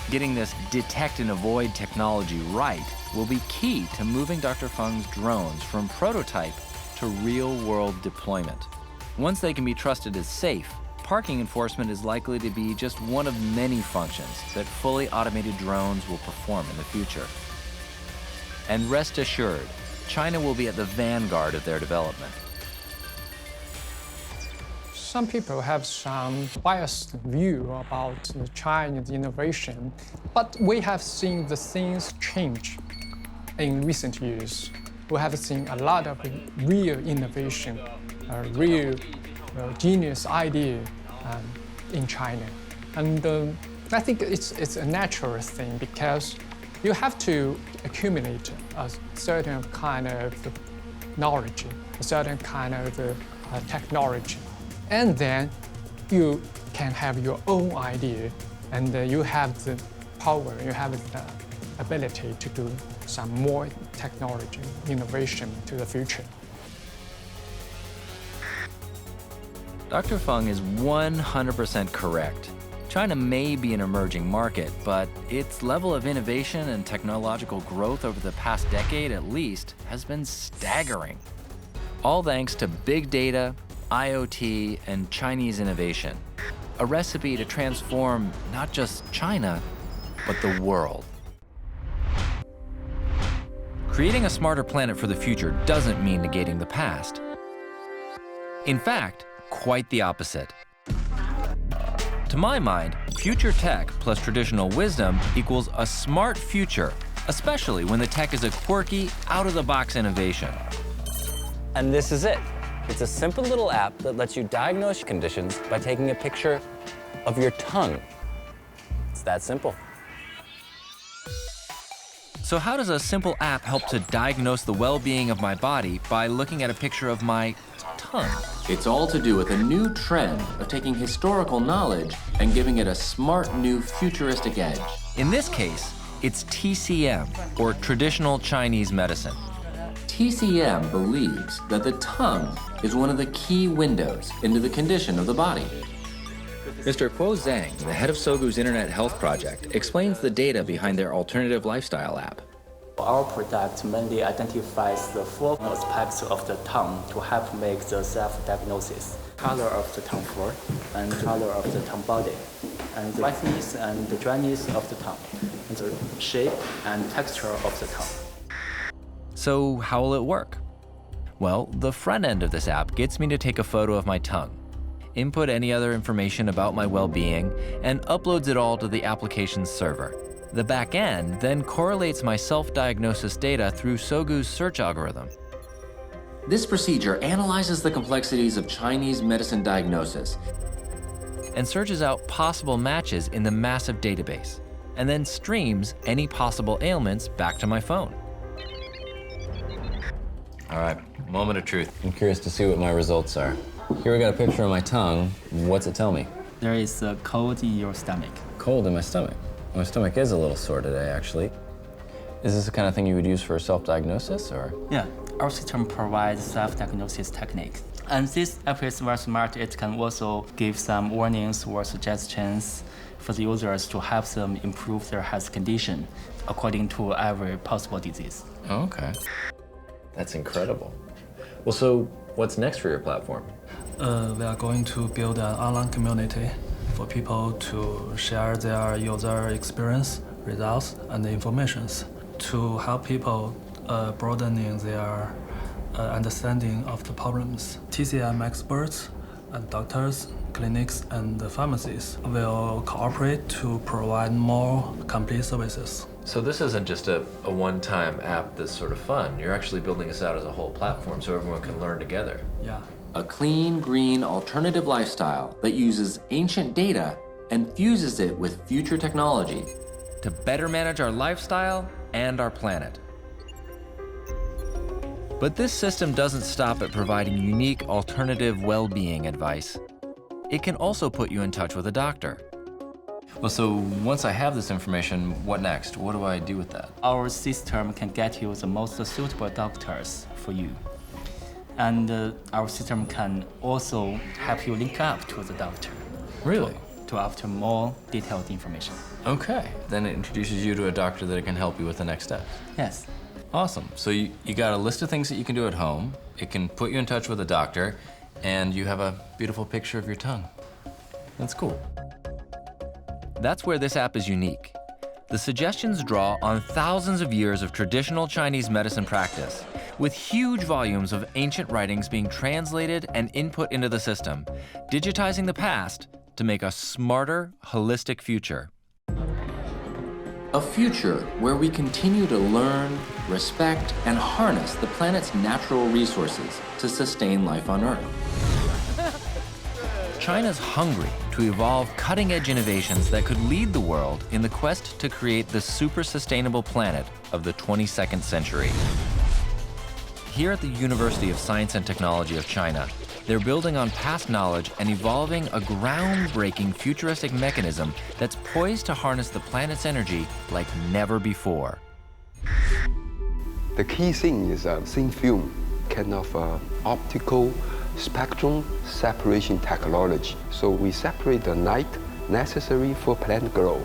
Getting this detect and avoid technology right will be key to moving Dr. Feng's drones from prototype to real-world deployment. Once they can be trusted as safe, parking enforcement is likely to be just one of many functions that fully automated drones will perform in the future. And rest assured, China will be at the vanguard of their development. Some people have some biased view about China's innovation, but we have seen the things change in recent years. We have seen a lot of real innovation, real genius idea in China. And I think it's a natural thing because you have to accumulate a certain kind of knowledge, a certain kind of technology. And then you can have your own idea, and you have the power, you have the ability to do some more technology innovation to the future. Dr. Feng is 100% correct. China may be an emerging market, but its level of innovation and technological growth over the past decade at least has been staggering. All thanks to big data, IoT, and Chinese innovation. A recipe to transform not just China, but the world. Creating a smarter planet for the future doesn't mean negating the past. In fact, quite the opposite. To my mind, future tech plus traditional wisdom equals a smart future, especially when the tech is a quirky, out-of-the-box innovation. And this is it. It's a simple little app that lets you diagnose conditions by taking a picture of your tongue. It's that simple. So how does a simple app help to diagnose the well-being of my body by looking at a picture of my tongue. It's all to do with a new trend of taking historical knowledge and giving it a smart, new, futuristic edge. In this case, it's TCM, or traditional Chinese medicine. TCM believes that the tongue is one of the key windows into the condition of the body. Mr. Kuo Zhang, the head of Sogu's Internet Health Project, explains the data behind their alternative lifestyle app. Our product mainly identifies the 4 aspects of the tongue to help make the self-diagnosis. Color of the tongue floor, and color of the tongue body, and the whiteness and the dryness of the tongue, and the shape and texture of the tongue. So how will it work? Well, the front end of this app gets me to take a photo of my tongue, input any other information about my well-being, and uploads it all to the application's server. The back end then correlates my self-diagnosis data through Sogu's search algorithm. This procedure analyzes the complexities of Chinese medicine diagnosis and searches out possible matches in the massive database, and then streams any possible ailments back to my phone. All right, moment of truth. I'm curious to see what my results are. Here we got a picture of my tongue. What's it tell me? There is a cold in your stomach. Cold in my stomach. My stomach is a little sore today, actually. Is this the kind of thing you would use for self-diagnosis, or? Yeah, our system provides self-diagnosis techniques. And this app is very smart. It can also give some warnings or suggestions for the users to help them improve their health condition according to every possible disease. Oh, okay. That's incredible. Well, so what's next for your platform? We are going to build an online community for people to share their user experience, results, and informations to help people broadening their understanding of the problems. TCM experts and doctors, clinics, and pharmacies will cooperate to provide more complete services. So this isn't just a one-time app that's sort of fun. You're actually building this out as a whole platform so everyone can learn together. Yeah. A clean, green, alternative lifestyle that uses ancient data and fuses it with future technology to better manage our lifestyle and our planet. But this system doesn't stop at providing unique alternative well-being advice. It can also put you in touch with a doctor. Well, so once I have this information, what next? What do I do with that? Our system can get you the most suitable doctors for you. And our system can also help you link up to the doctor. Really? To obtain more detailed information. Okay. Then it introduces you to a doctor that can help you with the next steps. Yes. Awesome. So you got a list of things that you can do at home. It can put you in touch with a doctor, and you have a beautiful picture of your tongue. That's cool. That's where this app is unique. The suggestions draw on thousands of years of traditional Chinese medicine practice, with huge volumes of ancient writings being translated and input into the system, digitizing the past to make a smarter, holistic future. A future where we continue to learn, respect, and harness the planet's natural resources to sustain life on Earth. China's hungry to evolve cutting-edge innovations that could lead the world in the quest to create the super-sustainable planet of the 22nd century. Here at the University of Science and Technology of China, they're building on past knowledge and evolving a groundbreaking futuristic mechanism that's poised to harness the planet's energy like never before. The key thing is a thin film, kind of optical spectrum separation technology. So we separate the light necessary for plant growth.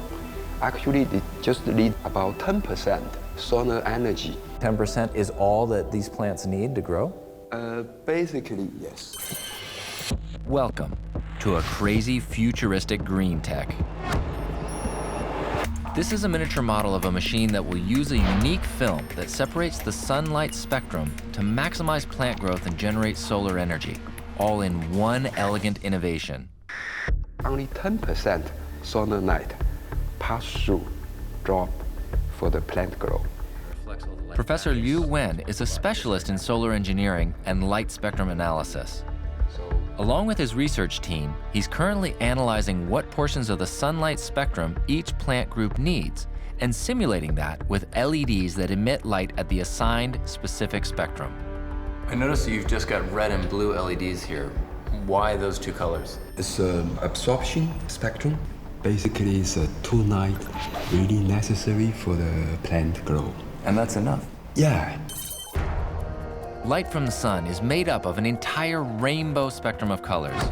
Actually, it just needs about 10% solar energy. 10% is all that these plants need to grow? Basically, yes. Welcome to a crazy futuristic green tech. This is a miniature model of a machine that will use a unique film that separates the sunlight spectrum to maximize plant growth and generate solar energy, all in one elegant innovation. Only 10% solar light pass through drop for the plant growth. Professor Nguyen is a specialist in solar engineering and light spectrum analysis. Along with his research team, he's currently analyzing what portions of the sunlight spectrum each plant group needs and simulating that with LEDs that emit light at the assigned specific spectrum. I noticed that you've just got red and blue LEDs here. Why those two colors? It's absorption spectrum. Basically, it's a 2 night really necessary for the plant to grow. And that's enough? Yeah. Light from the sun is made up of an entire rainbow spectrum of colors.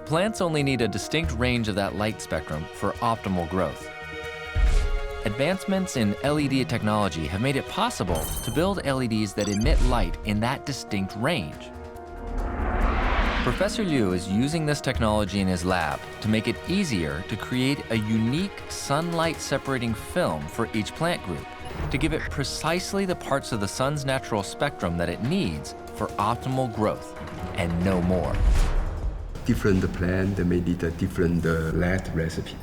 Plants only need a distinct range of that light spectrum for optimal growth. Advancements in LED technology have made it possible to build LEDs that emit light in that distinct range. Professor Liu is using this technology in his lab to make it easier to create a unique sunlight separating film for each plant group, to give it precisely the parts of the sun's natural spectrum that it needs for optimal growth, and no more. Different plant, they may need a different LED recipe.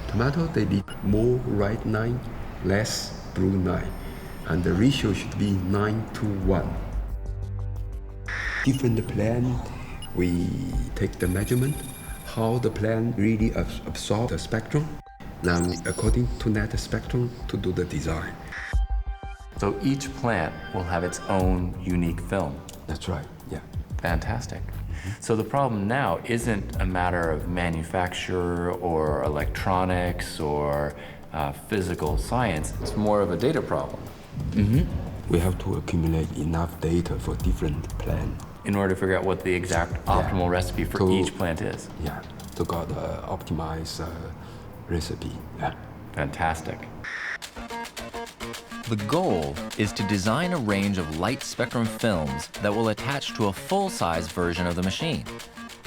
Tomato, they need more red line, less blue line, and the ratio should be 9:1. Different plant, we take the measurement, how the plant really absorb the spectrum, then according to that spectrum to do the design. So each plant will have its own unique film. That's right, yeah. Fantastic. So the problem now isn't a matter of manufacture or electronics or physical science. It's more of a data problem. We have to accumulate enough data for different plants. In order to figure out what the exact optimal recipe for each plant is. Yeah, to got optimized recipe. Yeah. Fantastic. The goal is to design a range of light spectrum films that will attach to a full-size version of the machine.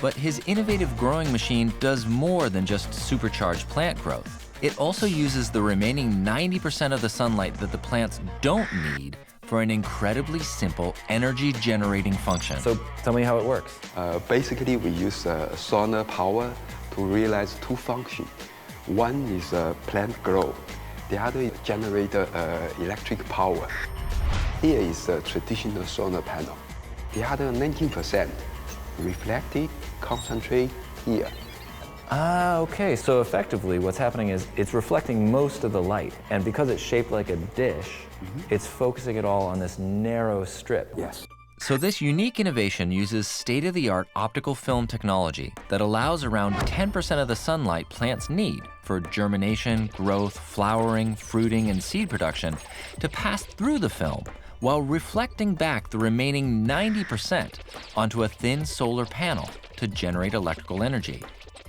But his innovative growing machine does more than just supercharge plant growth. It also uses the remaining 90% of the sunlight that the plants don't need for an incredibly simple energy-generating function. So tell me how it works. Basically, we use solar power to realize two functions. One is plant growth. The other is generate electric power. Here is a traditional solar panel. The other 19% reflected, concentrate here. Ah, okay. So effectively what's happening is it's reflecting most of the light, and because it's shaped like a dish, it's focusing it all on this narrow strip. Yes. So this unique innovation uses state-of-the-art optical film technology that allows around 10% of the sunlight plants need for germination, growth, flowering, fruiting, and seed production to pass through the film while reflecting back the remaining 90% onto a thin solar panel to generate electrical energy.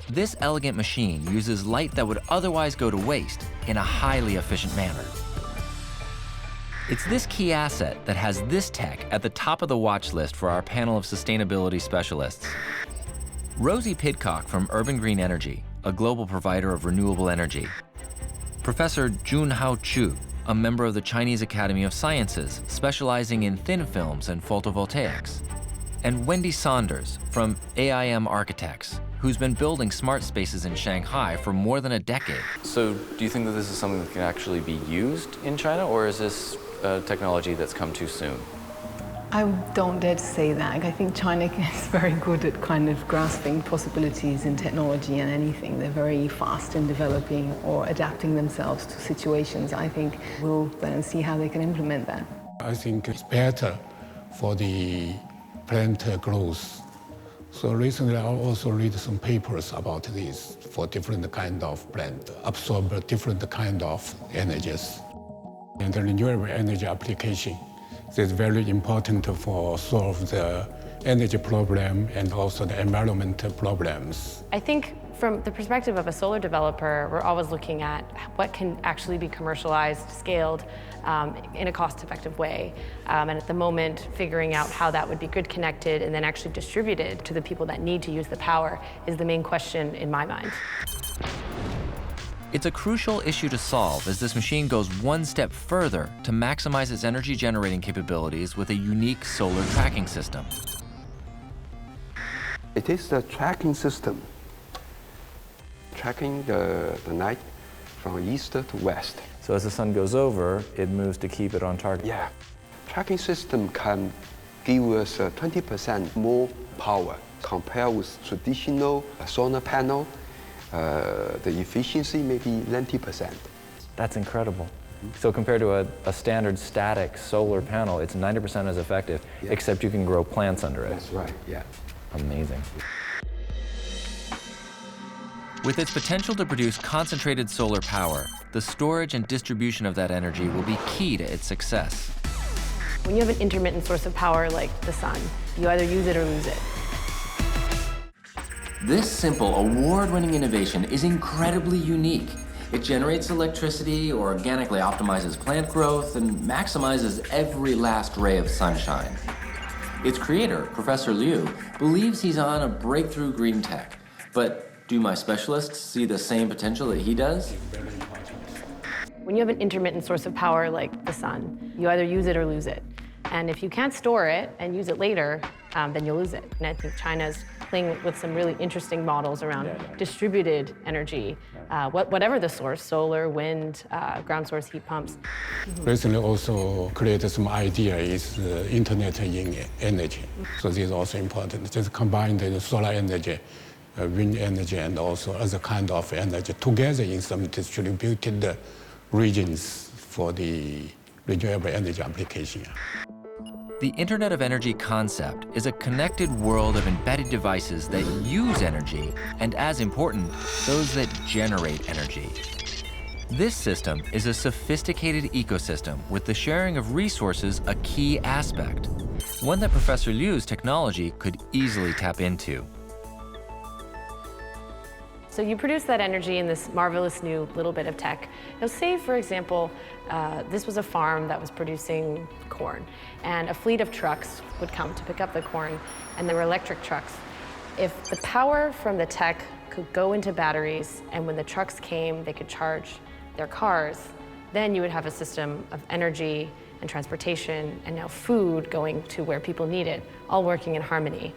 This elegant machine uses light that would otherwise go to waste in a highly efficient manner. It's this key asset that has this tech at the top of the watch list for our panel of sustainability specialists. Rosie Pidcock from Urban Green Energy, a global provider of renewable energy. Professor Junhao Chu, a member of the Chinese Academy of Sciences, specializing in thin films and photovoltaics. And Wendy Saunders from AIM Architects, who's been building smart spaces in Shanghai for more than a decade. So do you think that this is something that can actually be used in China, or is this technology that's come too soon? I don't dare to say that. I think China is very good at kind of grasping possibilities in technology and anything. They're very fast in developing or adapting themselves to situations. I think we'll then see how they can implement that. I think it's better for the plant growth. So recently I also read some papers about this for different kind of plant, absorb different kind of energies. And the renewable energy application is very important for solve the energy problem and also the environmental problems. I think from the perspective of a solar developer, we're always looking at what can actually be commercialized, scaled in a cost-effective way. And at the moment, figuring out how that would be grid connected and then actually distributed to the people that need to use the power is the main question in my mind. It's a crucial issue to solve as this machine goes one step further to maximize its energy generating capabilities with a unique solar tracking system. It is the tracking system, tracking the night from east to west. So as the sun goes over, it moves to keep it on target? Yeah. Tracking system can give us 20% more power compared with traditional solar panel. The efficiency may be 90%. That's incredible. So compared to a standard static solar panel, it's 90% as effective, except you can grow plants under it. That's right, yeah. Amazing. With its potential to produce concentrated solar power, the storage and distribution of that energy will be key to its success. When you have an intermittent source of power like the sun, you either use it or lose it. This simple, award-winning innovation is incredibly unique. It generates electricity, organically optimizes plant growth, and maximizes every last ray of sunshine. Its creator, Professor Liu, believes he's on a breakthrough green tech. But do my specialists see the same potential that he does? When you have an intermittent source of power like the sun, you either use it or lose it. And if you can't store it and use it later, then you'll lose it. And I think China's playing with some really interesting models around distributed energy, whatever the source, solar, wind, ground source heat pumps. Recently also created some idea is internet in energy. So this is also important. Just combine the solar energy, wind energy, and also other kind of energy together in some distributed regions for the renewable energy application. The Internet of Energy concept is a connected world of embedded devices that use energy, and as important, those that generate energy. This system is a sophisticated ecosystem with the sharing of resources a key aspect, one that Professor Liu's technology could easily tap into. So you produce that energy in this marvelous new little bit of tech. Now say, for example, this was a farm that was producing corn, and a fleet of trucks would come to pick up the corn, and there were electric trucks. If the power from the tech could go into batteries, and when the trucks came, they could charge their cars, then you would have a system of energy and transportation, and now food going to where people need it, all working in harmony.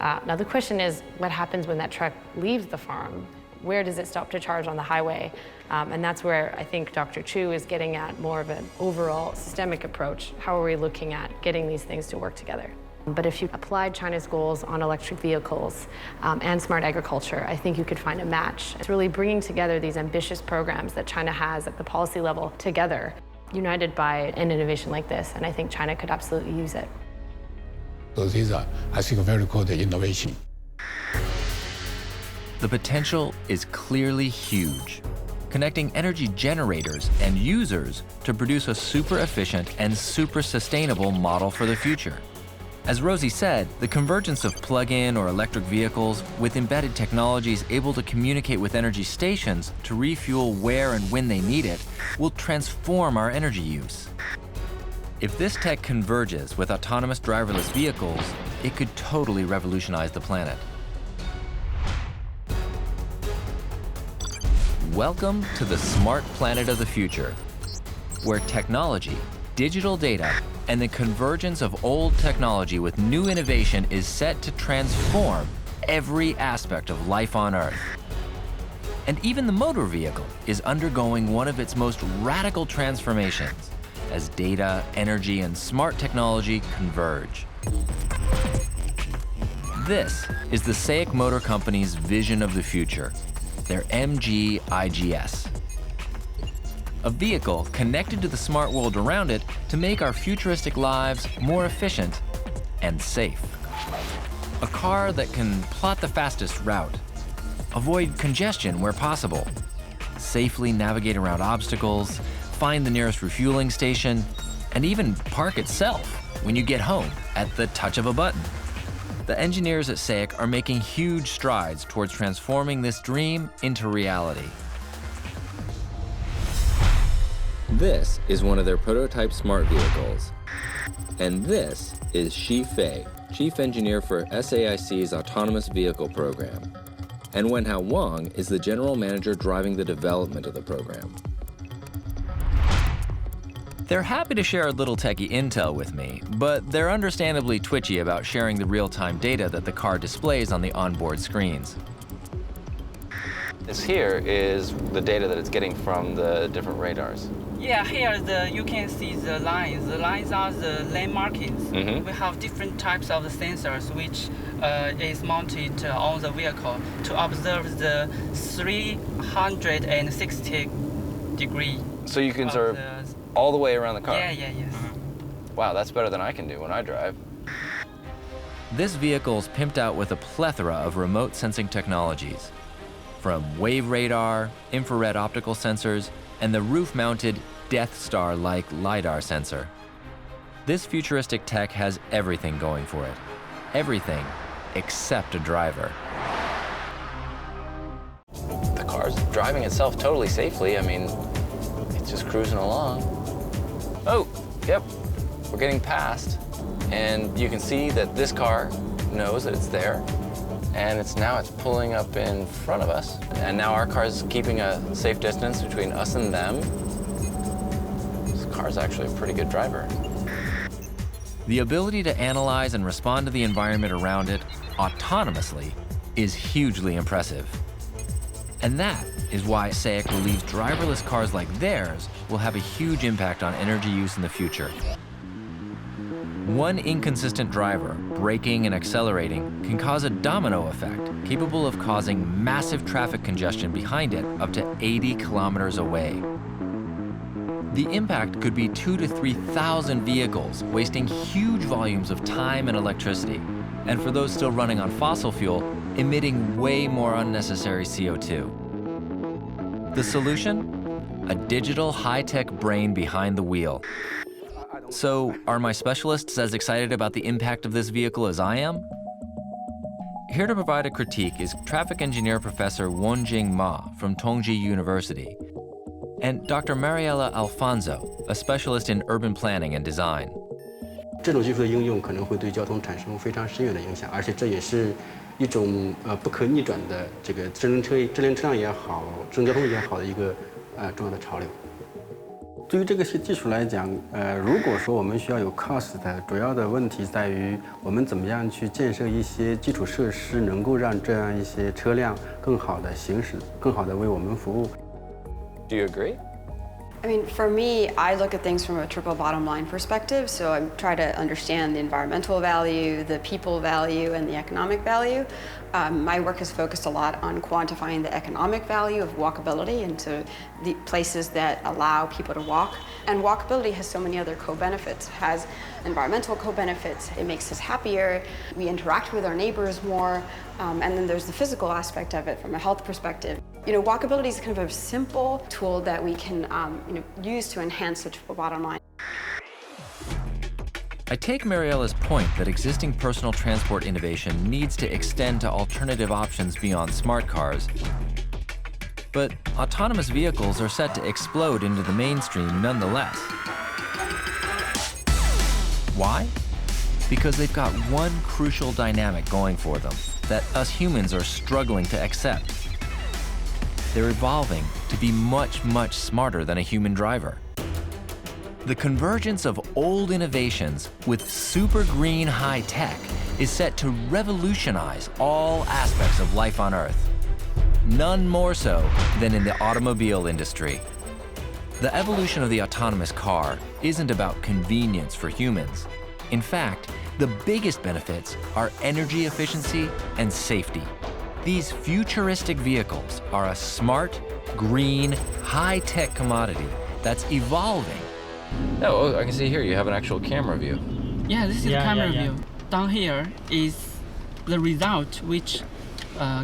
Now the question is, what happens when that truck leaves the farm? Where does it stop to charge on the highway? And that's where I think Dr. Chu is getting at more of an overall systemic approach. How are we looking at getting these things to work together? But if you applied China's goals on electric vehicles and smart agriculture, I think you could find a match. It's really bringing together these ambitious programs that China has at the policy level together, united by an innovation like this, and I think China could absolutely use it. So these are, I think, very good innovation. The potential is clearly huge, connecting energy generators and users to produce a super efficient and super sustainable model for the future. As Rosie said, the convergence of plug-in or electric vehicles with embedded technologies able to communicate with energy stations to refuel where and when they need it will transform our energy use. If this tech converges with autonomous driverless vehicles, it could totally revolutionize the planet. Welcome to the smart planet of the future, where technology, digital data, and the convergence of old technology with new innovation is set to transform every aspect of life on Earth. And even the motor vehicle is undergoing one of its most radical transformations as data, energy, and smart technology converge. This is the SAIC Motor Company's vision of the future, their MG-IGS. A vehicle connected to the smart world around it to make our futuristic lives more efficient and safe. A car that can plot the fastest route, avoid congestion where possible, safely navigate around obstacles, find the nearest refueling station, and even park itself when you get home at the touch of a button. The engineers at SAIC are making huge strides towards transforming this dream into reality. This is one of their prototype smart vehicles. And this is Xi Fei, Chief Engineer for SAIC's Autonomous Vehicle Program. And Wenhao Wang is the General Manager driving the development of the program. They're happy to share a little techie intel with me, but they're understandably twitchy about sharing the real-time data that the car displays on the onboard screens. This here is the data that it's getting from the different radars. Yeah, here you can see the lines. The lines are the lane markings. We have different types of the sensors which is mounted on the vehicle to observe the 360 degree. So you can observe all the way around the car? Yes. Wow, that's better than I can do when I drive. This vehicle's pimped out with a plethora of remote sensing technologies, from wave radar, infrared optical sensors, and the roof-mounted Death Star-like LiDAR sensor. This futuristic tech has everything going for it. Everything except a driver. The car's driving itself totally safely. I mean, it's just cruising along. Oh, yep, we're getting past. And you can see that this car knows that it's there. And it's pulling up in front of us. And now our car's keeping a safe distance between us and them. This car's actually a pretty good driver. The ability to analyze and respond to the environment around it autonomously is hugely impressive. And that is why SAIC believes driverless cars like theirs will have a huge impact on energy use in the future. One inconsistent driver, braking and accelerating, can cause a domino effect capable of causing massive traffic congestion behind it up to 80 kilometers away. The impact could be 2,000 to 3,000 vehicles, wasting huge volumes of time and electricity, and for those still running on fossil fuel, emitting way more unnecessary CO2. The solution? A digital high-tech brain behind the wheel. So, are my specialists as excited about the impact of this vehicle as I am? Here to provide a critique is traffic engineer Professor Wenjing Ma from Tongji University, and Dr. Mariela Alfonso, a specialist in urban planning and design. 这种技术的应用可能会对交通产生非常深远的影响，而且这也是一种不可逆转的这个智能车辆也好，智能交通也好的一个重要的潮流。 对于这个技术来讲，如果说我们需要有 cost 的，主要的问题在于我们怎么样去建设一些基础设施，能够让这样一些车辆更好的行驶，更好的为我们服务。Do you agree? I mean, for me, I look at things from a triple bottom line perspective. So I try to understand the environmental value, the people value, and the economic value. My work is focused a lot on quantifying the economic value of walkability into the places that allow people to walk. And walkability has so many other co-benefits. It has environmental co-benefits. It makes us happier. We interact with our neighbors more. And then there's the physical aspect of it from a health perspective. You know, walkability is kind of a simple tool that we can use to enhance the triple bottom line. I take Mariela's point that existing personal transport innovation needs to extend to alternative options beyond smart cars. But autonomous vehicles are set to explode into the mainstream nonetheless. Why? Because they've got one crucial dynamic going for them that us humans are struggling to accept. They're evolving to be much, much smarter than a human driver. The convergence of old innovations with super green high tech is set to revolutionize all aspects of life on Earth. None more so than in the automobile industry. The evolution of the autonomous car isn't about convenience for humans. In fact, the biggest benefits are energy efficiency and safety. These futuristic vehicles are a smart, green, high-tech commodity that's evolving. Oh, I can see here you have an actual camera view. Yeah, this is camera view. Down here is the result which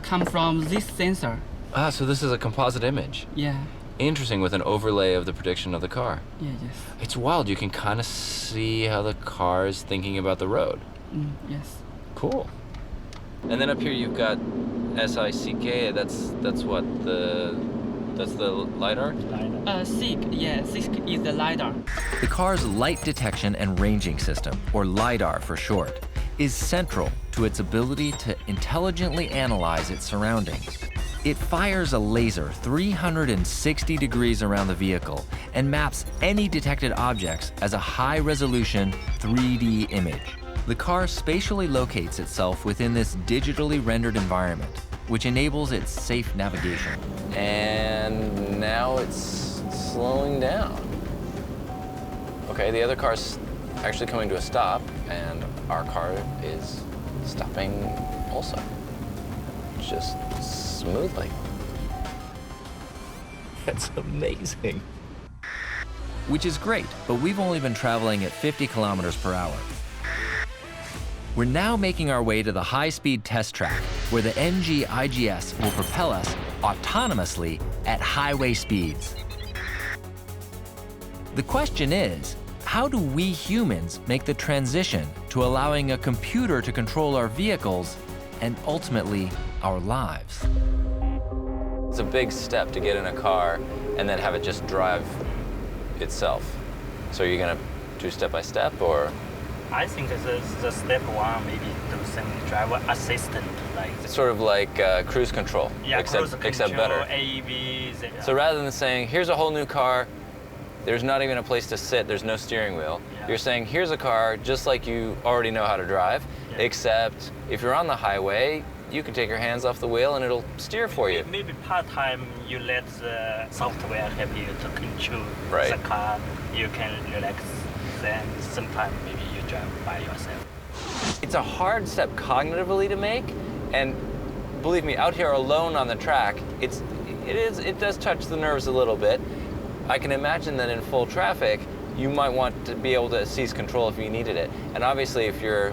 come from this sensor. Ah, so this is a composite image. Yeah. Interesting, with an overlay of the prediction of the car. Yeah, yes. It's wild. You can kind of see how the car is thinking about the road. Yes. Cool. And then up here you've got SICK. That's what that's the LiDAR? SICK, yeah, SICK is the LiDAR. The car's light detection and ranging system, or LiDAR for short, is central to its ability to intelligently analyze its surroundings. It fires a laser 360 degrees around the vehicle and maps any detected objects as a high-resolution 3D image. The car spatially locates itself within this digitally rendered environment, which enables its safe navigation. And now it's slowing down. Okay, the other car's actually coming to a stop, and our car is stopping also. Just smoothly. That's amazing. Which is great, but we've only been traveling at 50 kilometers per hour. We're now making our way to the high-speed test track, where the NG IGS will propel us autonomously at highway speeds. The question is, how do we humans make the transition to allowing a computer to control our vehicles and ultimately our lives? It's a big step to get in a car and then have it just drive itself. So you're gonna do step by step, or? I think the step one maybe do some driver assistant, like It's sort of like cruise control, yeah, except better. AVs. Yeah. So rather than saying, here's a whole new car, there's not even a place to sit, there's no steering wheel. Yeah. You're saying, here's a car just like you already know how to drive, except if you're on the highway, you can take your hands off the wheel and it'll steer for you. Maybe part-time you let the software help you to control the car. You can relax. Then sometimes maybe you drive by yourself. It's a hard step cognitively to make, and believe me, out here alone on the track, it does touch the nerves a little bit. I can imagine that in full traffic, you might want to be able to seize control if you needed it. And obviously, if you're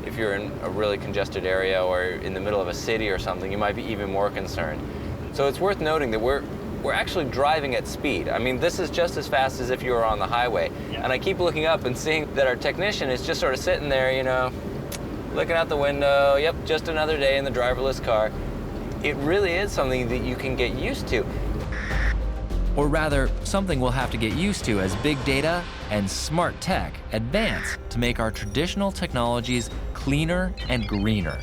in a really congested area or in the middle of a city or something, you might be even more concerned. So it's worth noting that we're actually driving at speed. I mean, this is just as fast as if you were on the highway. Yeah. And I keep looking up and seeing that our technician is just sort of sitting there, looking out the window. Yep, just another day in the driverless car. It really is something that you can get used to. Or rather, something we'll have to get used to as big data and smart tech advance to make our traditional technologies cleaner and greener.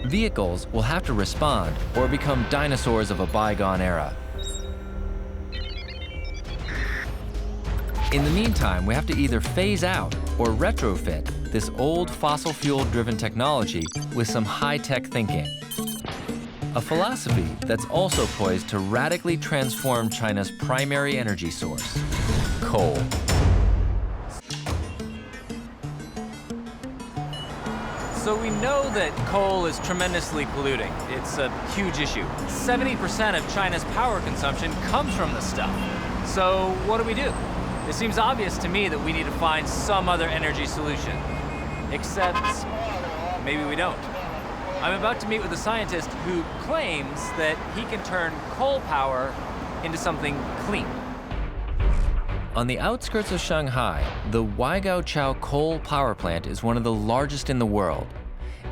Vehicles will have to respond or become dinosaurs of a bygone era. In the meantime, we have to either phase out or retrofit this old fossil fuel-driven technology with some high-tech thinking. A philosophy that's also poised to radically transform China's primary energy source, coal. So we know that coal is tremendously polluting. It's a huge issue. 70% of China's power consumption comes from this stuff. So what do? It seems obvious to me that we need to find some other energy solution. Except maybe we don't. I'm about to meet with a scientist who claims that he can turn coal power into something clean. On the outskirts of Shanghai, the Waigaoqiao coal power plant is one of the largest in the world.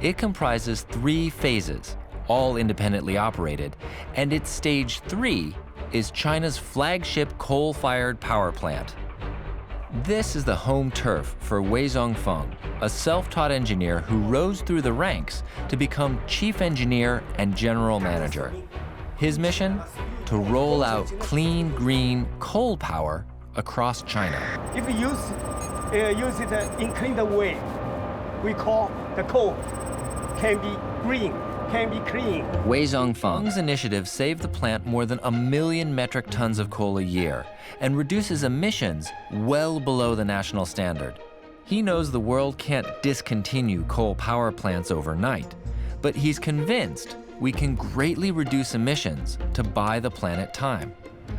It comprises 3 phases, all independently operated, and its stage 3 is China's flagship coal-fired power plant. This is the home turf for Wei Zongfeng, a self-taught engineer who rose through the ranks to become chief engineer and general manager. His mission? To roll out clean, green coal power across China. If we use it in cleaner way, we call the coal can be green, can be clean. Wei Zongfeng's initiative saved the plant more than 1 million metric tons of coal a year and reduces emissions well below the national standard. He knows the world can't discontinue coal power plants overnight, but he's convinced we can greatly reduce emissions to buy the planet time.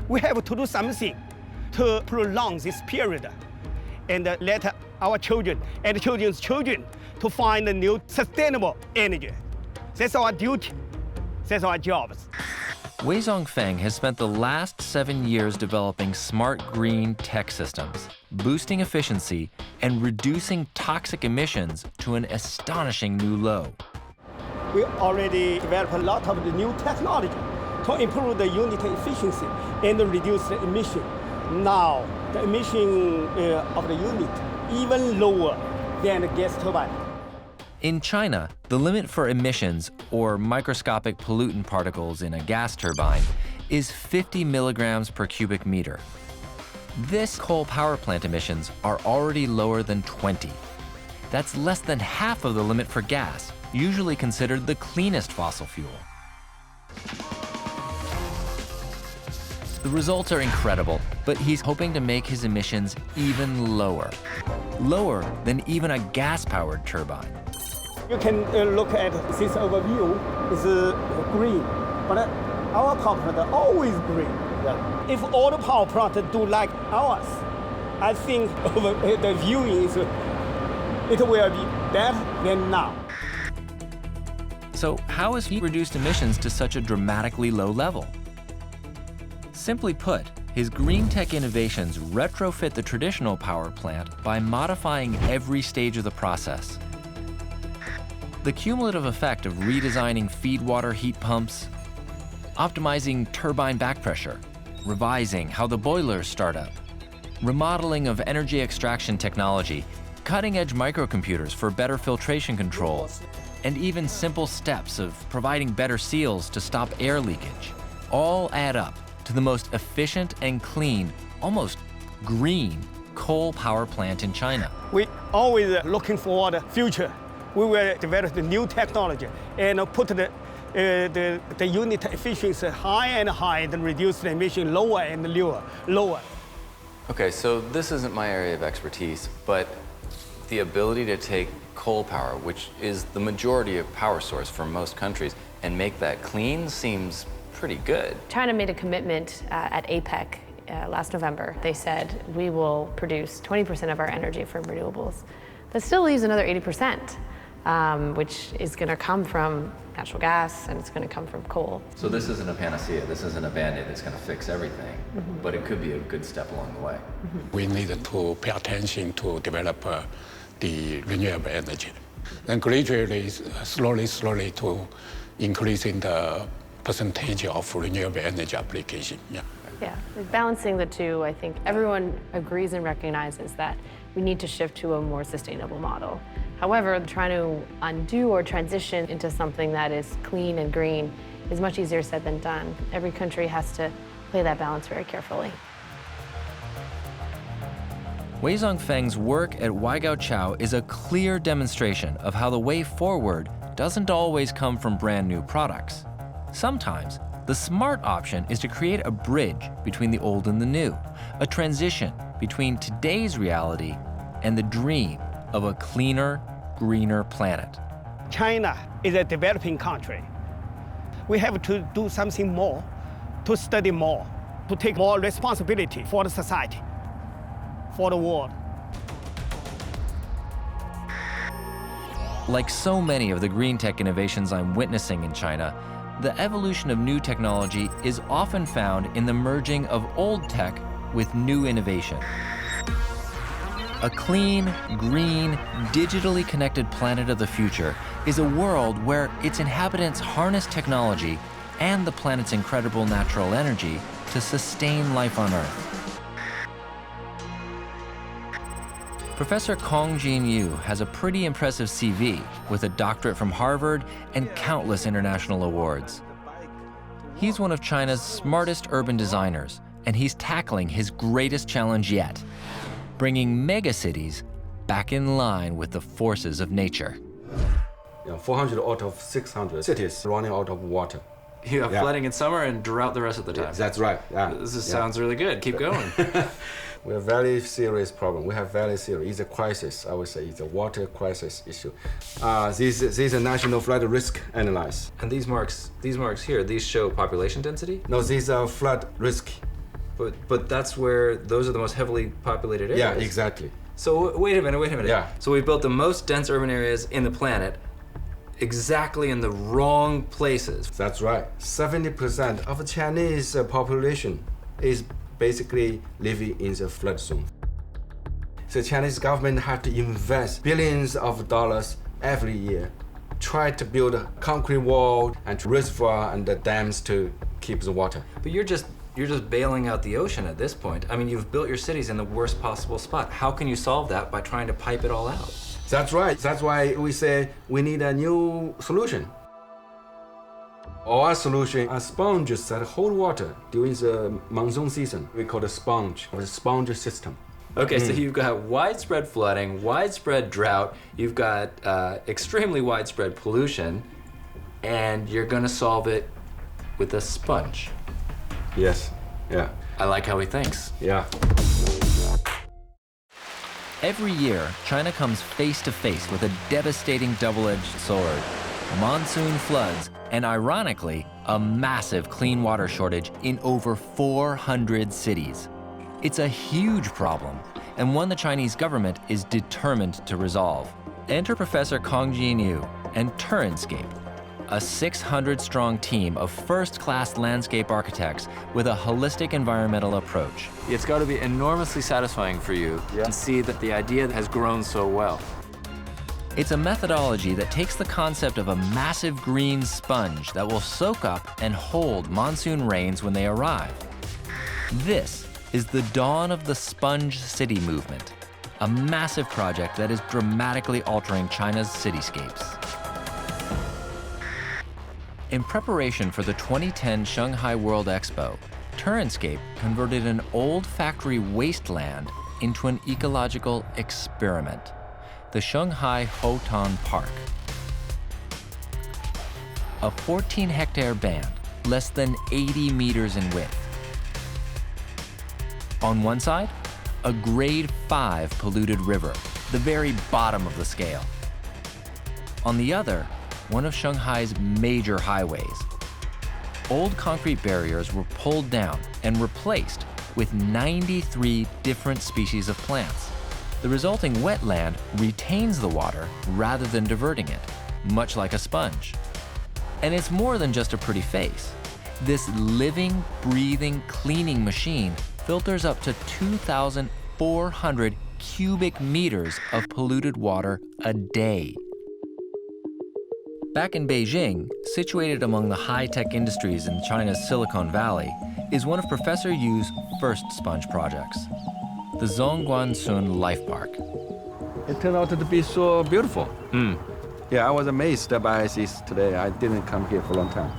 We have to do something to prolong this period and let our children and children's children to find a new sustainable energy. That's our duty. That's our jobs. Wei Zongfeng has spent the last 7 years developing smart green tech systems, boosting efficiency and reducing toxic emissions to an astonishing new low. We already developed a lot of the new technology to improve the unit efficiency and reduce the emission. Now, the emission of the unit even lower than the gas turbine. In China, the limit for emissions, or microscopic pollutant particles in a gas turbine, is 50 milligrams per cubic meter. This coal power plant emissions are already lower than 20. That's less than half of the limit for gas, usually considered the cleanest fossil fuel. The results are incredible, but he's hoping to make his emissions even lower. Lower than even a gas-powered turbine. You can look at this overview is green, but Our power plant are always green. Yeah. If all the power plants do like ours, I think the viewing is, it will be better than now. So how has he reduced emissions to such a dramatically low level? Simply put, his green tech innovations retrofit the traditional power plant by modifying every stage of the process. The cumulative effect of redesigning feed water heat pumps, optimizing turbine back pressure, revising how the boilers start up, remodeling of energy extraction technology, cutting-edge microcomputers for better filtration control, and even simple steps of providing better seals to stop air leakage, all add up to the most efficient and clean, almost green, coal power plant in China. We always looking for the future. We will develop the new technology and put the unit efficiency higher and higher and reduce the emission lower and lower. Okay, so this isn't my area of expertise, but the ability to take coal power, which is the majority of power source for most countries, and make that clean seems pretty good. China made a commitment at APEC last November. They said, we will produce 20% of our energy from renewables. That still leaves another 80%, which is going to come from natural gas, and it's going to come from coal. So this isn't a panacea, this isn't a Band-Aid that's going to fix everything, but it could be a good step along the way. We need to pay attention to develop the renewable energy. And gradually, slowly to increasing the percentage of renewable energy application. Yeah, balancing the two, I think everyone agrees and recognizes that we need to shift to a more sustainable model. However, trying to undo or transition into something that is clean and green is much easier said than done. Every country has to play that balance very carefully. Wei Zhongfeng's work at Waigaoqiao is a clear demonstration of how the way forward doesn't always come from brand new products. Sometimes, the smart option is to create a bridge between the old and the new, a transition between today's reality and the dream of a cleaner, greener planet. China is a developing country. We have to do something more, to study more, to take more responsibility for the society, for the world. Like so many of the green tech innovations I'm witnessing in China, the evolution of new technology is often found in the merging of old tech with new innovation. A clean, green, digitally connected planet of the future is a world where its inhabitants harness technology and the planet's incredible natural energy to sustain life on Earth. Professor Kong Jin-yu has a pretty impressive CV with a doctorate from Harvard and countless international awards. He's one of China's smartest urban designers, and he's tackling his greatest challenge yet, bringing megacities back in line with the forces of nature. 400 out of 600 cities running out of water. You have flooding in summer and drought the rest of the time. That's right. This sounds really good. Keep going. We have a very serious problem. We have very serious. It's a crisis, I would say. It's a water crisis issue. This is a national flood risk analysis. And these marks here, these show population density? No, these are flood risk. But that's where those are the most heavily populated areas. Yeah, exactly. So wait a minute. Yeah. So we built the most dense urban areas in the planet exactly in the wrong places. That's right. 70% of the Chinese population is basically living in the flood zone. The Chinese government had to invest billions of dollars every year, try to build a concrete wall and reservoir and the dams to keep the water. But you're just bailing out the ocean at this point. I mean, you've built your cities in the worst possible spot. How can you solve that by trying to pipe it all out? That's right. That's why we say we need a new solution. Our solution are sponges that hold water during the monsoon season. We call it a sponge system. Okay, so you've got widespread flooding, widespread drought, you've got extremely widespread pollution, and you're gonna solve it with a sponge. Yes, yeah. I like how he thinks. Yeah. Every year, China comes face to face with a devastating double-edged sword: monsoon floods and ironically, a massive clean water shortage in over 400 cities. It's a huge problem, and one the Chinese government is determined to resolve. Enter Professor Kongjin Yu and Turnscape, a 600-strong team of first-class landscape architects with a holistic environmental approach. It's got to be enormously satisfying for you to see that the idea has grown so well. It's a methodology that takes the concept of a massive green sponge that will soak up and hold monsoon rains when they arrive. This is the dawn of the Sponge City movement, a massive project that is dramatically altering China's cityscapes. In preparation for the 2010 Shanghai World Expo, Turnscape converted an old factory wasteland into an ecological experiment, the Shanghai Hotan Park. A 14-hectare band, less than 80 meters in width. On one side, a grade 5 polluted river, the very bottom of the scale. On the other, one of Shanghai's major highways. Old concrete barriers were pulled down and replaced with 93 different species of plants. The resulting wetland retains the water rather than diverting it, much like a sponge. And it's more than just a pretty face. This living, breathing, cleaning machine filters up to 2,400 cubic meters of polluted water a day. Back in Beijing, situated among the high-tech industries in China's Silicon Valley, is one of Professor Yu's first sponge projects, the Zhongguancun Life Park. It turned out to be so beautiful. Yeah, I was amazed by this today. I didn't come here for a long time.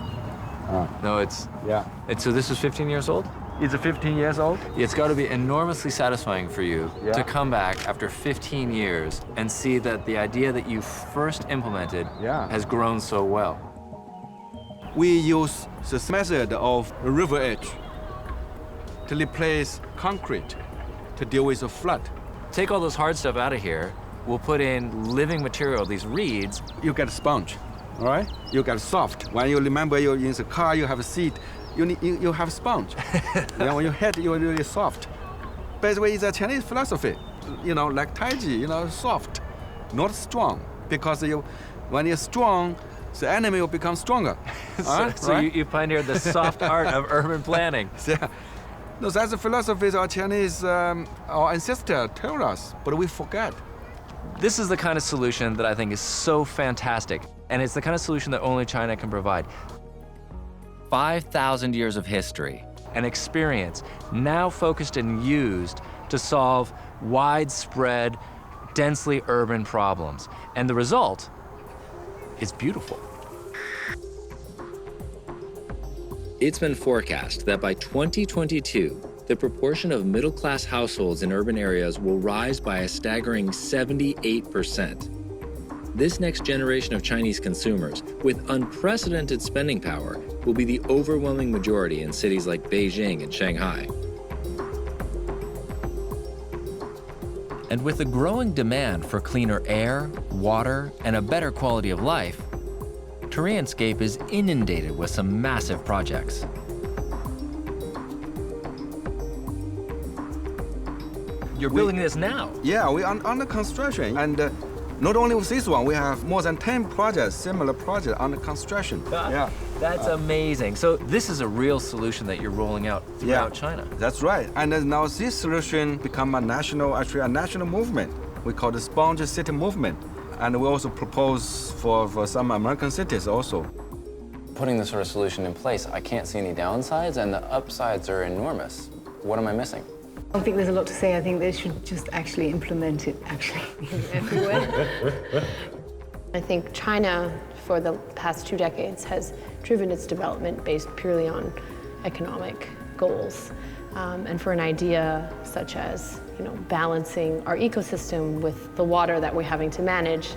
No, it's... Yeah. So this is 15 years old? It's 15 years old. It's got to be enormously satisfying for you to come back after 15 years and see that the idea that you first implemented has grown so well. We use this method of river edge to replace concrete to deal with the flood. Take all this hard stuff out of here. We'll put in living material, these reeds. You get a sponge, all right? You get soft. When you remember you're in the car, you have a seat, you have a sponge. Then when you hit, you're really soft. By the way, it's a Chinese philosophy, like Taiji, soft, not strong. Because when you're strong, the enemy will become stronger. So you pioneered the soft art of urban planning. Yeah. No, that's the philosophy our Chinese, our ancestors told us, but we forget. This is the kind of solution that I think is so fantastic, and it's the kind of solution that only China can provide. 5,000 years of history and experience now focused and used to solve widespread, densely urban problems. And the result is beautiful. It's been forecast that by 2022, the proportion of middle-class households in urban areas will rise by a staggering 78%. This next generation of Chinese consumers, with unprecedented spending power, will be the overwhelming majority in cities like Beijing and Shanghai. And with the growing demand for cleaner air, water, and a better quality of life, Turnscape is inundated with some massive projects. You're building this now? Yeah, we're under construction. And not only with this one, we have more than 10 projects, similar projects under construction. Yeah. That's amazing. So this is a real solution that you're rolling out throughout China. That's right. And now this solution become a national movement. We call the Sponge City movement. And we also propose for some American cities also. Putting this sort of solution in place, I can't see any downsides, and the upsides are enormous. What am I missing? I don't think there's a lot to say. I think they should just actually implement it everywhere. I think China, for the past 2 decades, has driven its development based purely on economic goals. And for an idea such as balancing our ecosystem with the water that we're having to manage,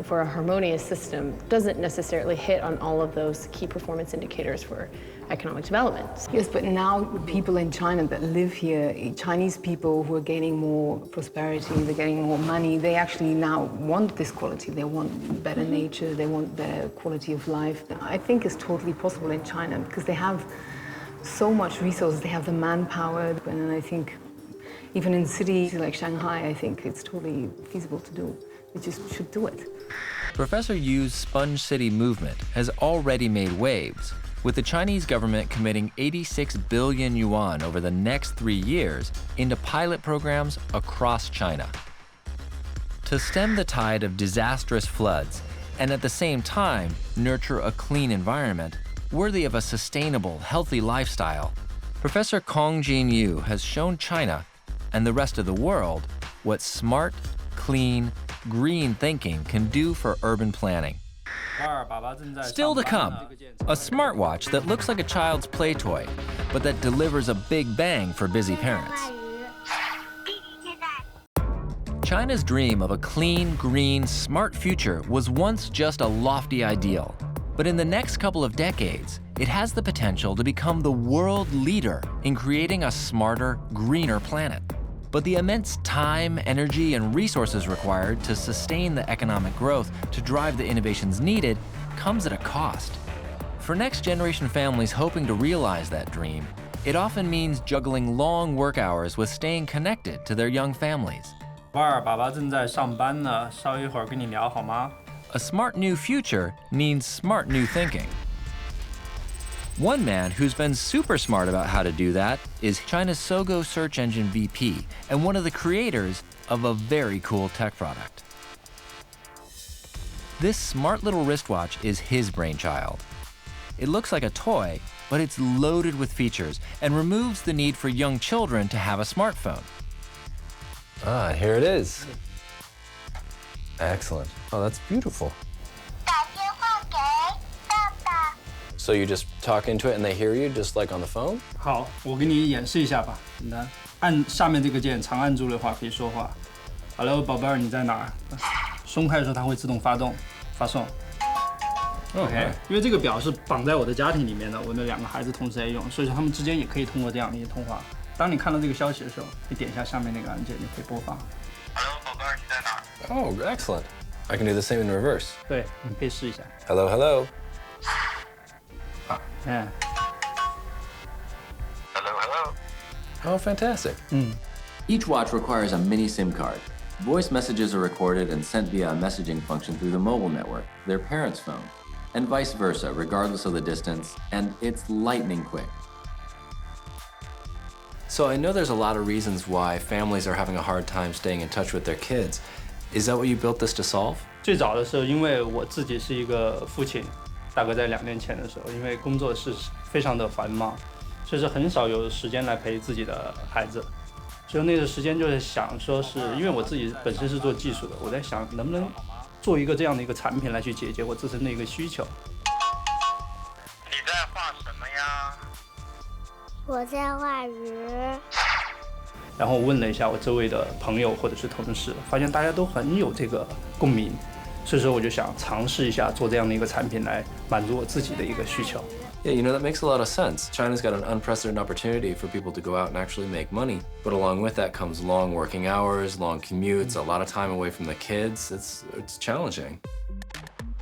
for a harmonious system doesn't necessarily hit on all of those key performance indicators for economic development. Yes, but now people in China that live here, Chinese people who are gaining more prosperity, they're getting more money, they actually now want this quality. They want better nature, they want better quality of life. I think it's totally possible in China because they have so much resources, they have the manpower, and I think even in cities like Shanghai, I think it's totally feasible to do. We just should do it. Professor Yu's Sponge City movement has already made waves, with the Chinese government committing 86 billion yuan over the next 3 years into pilot programs across China. To stem the tide of disastrous floods and at the same time nurture a clean environment worthy of a sustainable, healthy lifestyle, Professor Kong Jin-yu has shown China and the rest of the world what smart, clean, green thinking can do for urban planning. Still to come, a smartwatch that looks like a child's play toy, but that delivers a big bang for busy parents. China's dream of a clean, green, smart future was once just a lofty ideal. But in the next couple of decades, it has the potential to become the world leader in creating a smarter, greener planet. But the immense time, energy, and resources required to sustain the economic growth to drive the innovations needed comes at a cost. For next-generation families hoping to realize that dream, it often means juggling long work hours with staying connected to their young families. A smart new future means smart new thinking. One man who's been super smart about how to do that is China's Sogou search engine VP and one of the creators of a very cool tech product. This smart little wristwatch is his brainchild. It looks like a toy, but it's loaded with features and removes the need for young children to have a smartphone. Ah, here it is. Excellent. Oh, that's beautiful. So you just talk into it and they hear you just like on the phone? 好，我给你演示一下吧，简单。按下面这个键，长按住的话可以说话。Hello， 宝贝儿，你在哪儿？松开的时候它会自动发送。OK， 因为这个表是绑在我的家庭里面的，我的2个孩子同时在用，所以说他们之间也可以通过这样的一些通话。当你看到这个消息的时候，你点一下下面那个按键就可以播放。Hello， 宝贝儿，你在哪儿？ Oh, excellent. I can do the same in reverse. 对，你可以试一下。Hello, hello. Yeah. Hello, hello. Oh, fantastic. Each watch requires a mini SIM card. Voice messages are recorded and sent via a messaging function through the mobile network, their parents' phone, and vice versa, regardless of the distance, and it's lightning quick. So I know there's a lot of reasons why families are having a hard time staying in touch with their kids. Is that what you built this to solve? 最早的时候，因为我自己是一个父亲。大概在2年前的时候，因为工作是非常的繁忙，所以说很少有时间来陪自己的孩子。所以那个时间就是想说，是因为我自己本身是做技术的，我在想能不能做一个这样的一个产品来去解决我自身的一个需求。你在画什么呀？我在画鱼。然后我问了一下我周围的朋友或者是同事，发现大家都很有这个共鸣。所以说我就想尝试一下做这样的一个产品来满足我自己的一个需求。Yeah, you know, that makes a lot of sense. China's got an unprecedented opportunity for people to go out and actually make money. But along with that comes long working hours, long commutes, a lot of time away from the kids. It's challenging.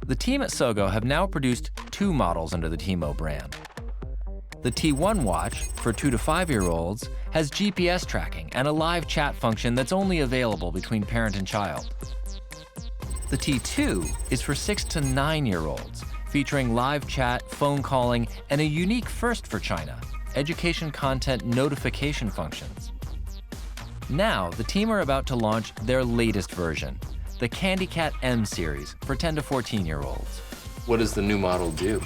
The team at Sogou have now produced 2 models under the Timo brand. The T1 watch, for 2 to 5-year-olds, has GPS tracking and a live chat function that's only available between parent and child. The T2 is for 6 to 9-year-olds, featuring live chat, phone calling, and a unique first for China, education content notification functions. Now, the team are about to launch their latest version, the Candy Cat M series for 10 to 14-year-olds. What does the new model do?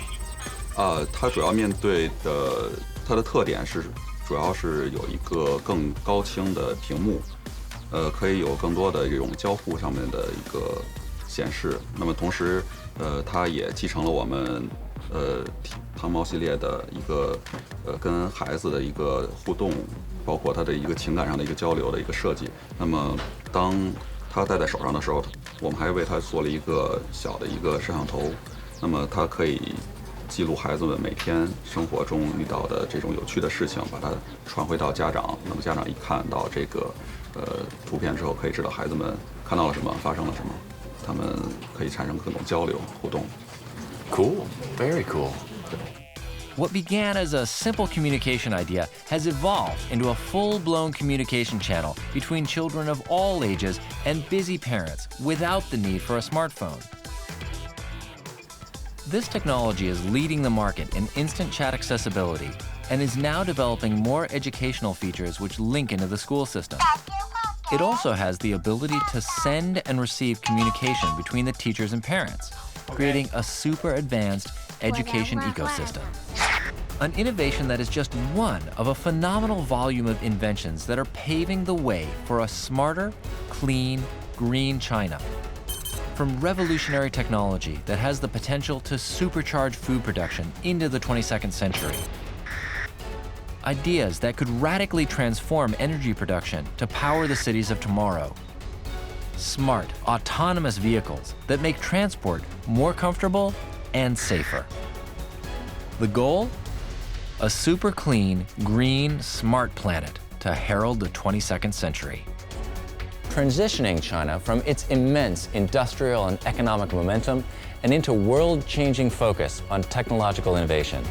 它主要面对的它的特点是，主要是有一个更高清的屏幕，可以有更多的这种交互上面的一个显示。那么同时，它也继承了我们汤猫系列的一个跟孩子的一个互动，包括它的一个情感上的一个交流的一个设计。那么当他戴在手上的时候，我们还为他做了一个小的一个摄像头，那么它可以记录孩子们每天生活中遇到的这种有趣的事情，把它传回到家长。那么家长一看到这个图片之后，可以知道孩子们看到了什么，发生了什么，他们可以产生各种交流互动。Cool, very cool. What began as a simple communication idea has evolved into a full-blown communication channel between children of all ages and busy parents without the need for a smartphone. This technology is leading the market in instant chat accessibility and is now developing more educational features which link into the school system. It also has the ability to send and receive communication between the teachers and parents, creating a super advanced education ecosystem. An innovation that is just one of a phenomenal volume of inventions that are paving the way for a smarter, clean, green China. From revolutionary technology that has the potential to supercharge food production into the 22nd century. Ideas that could radically transform energy production to power the cities of tomorrow. Smart, autonomous vehicles that make transport more comfortable and safer. The goal? A super clean, green, smart planet to herald the 22nd century. Transitioning China from its immense industrial and economic momentum and into world-changing focus on technological innovation.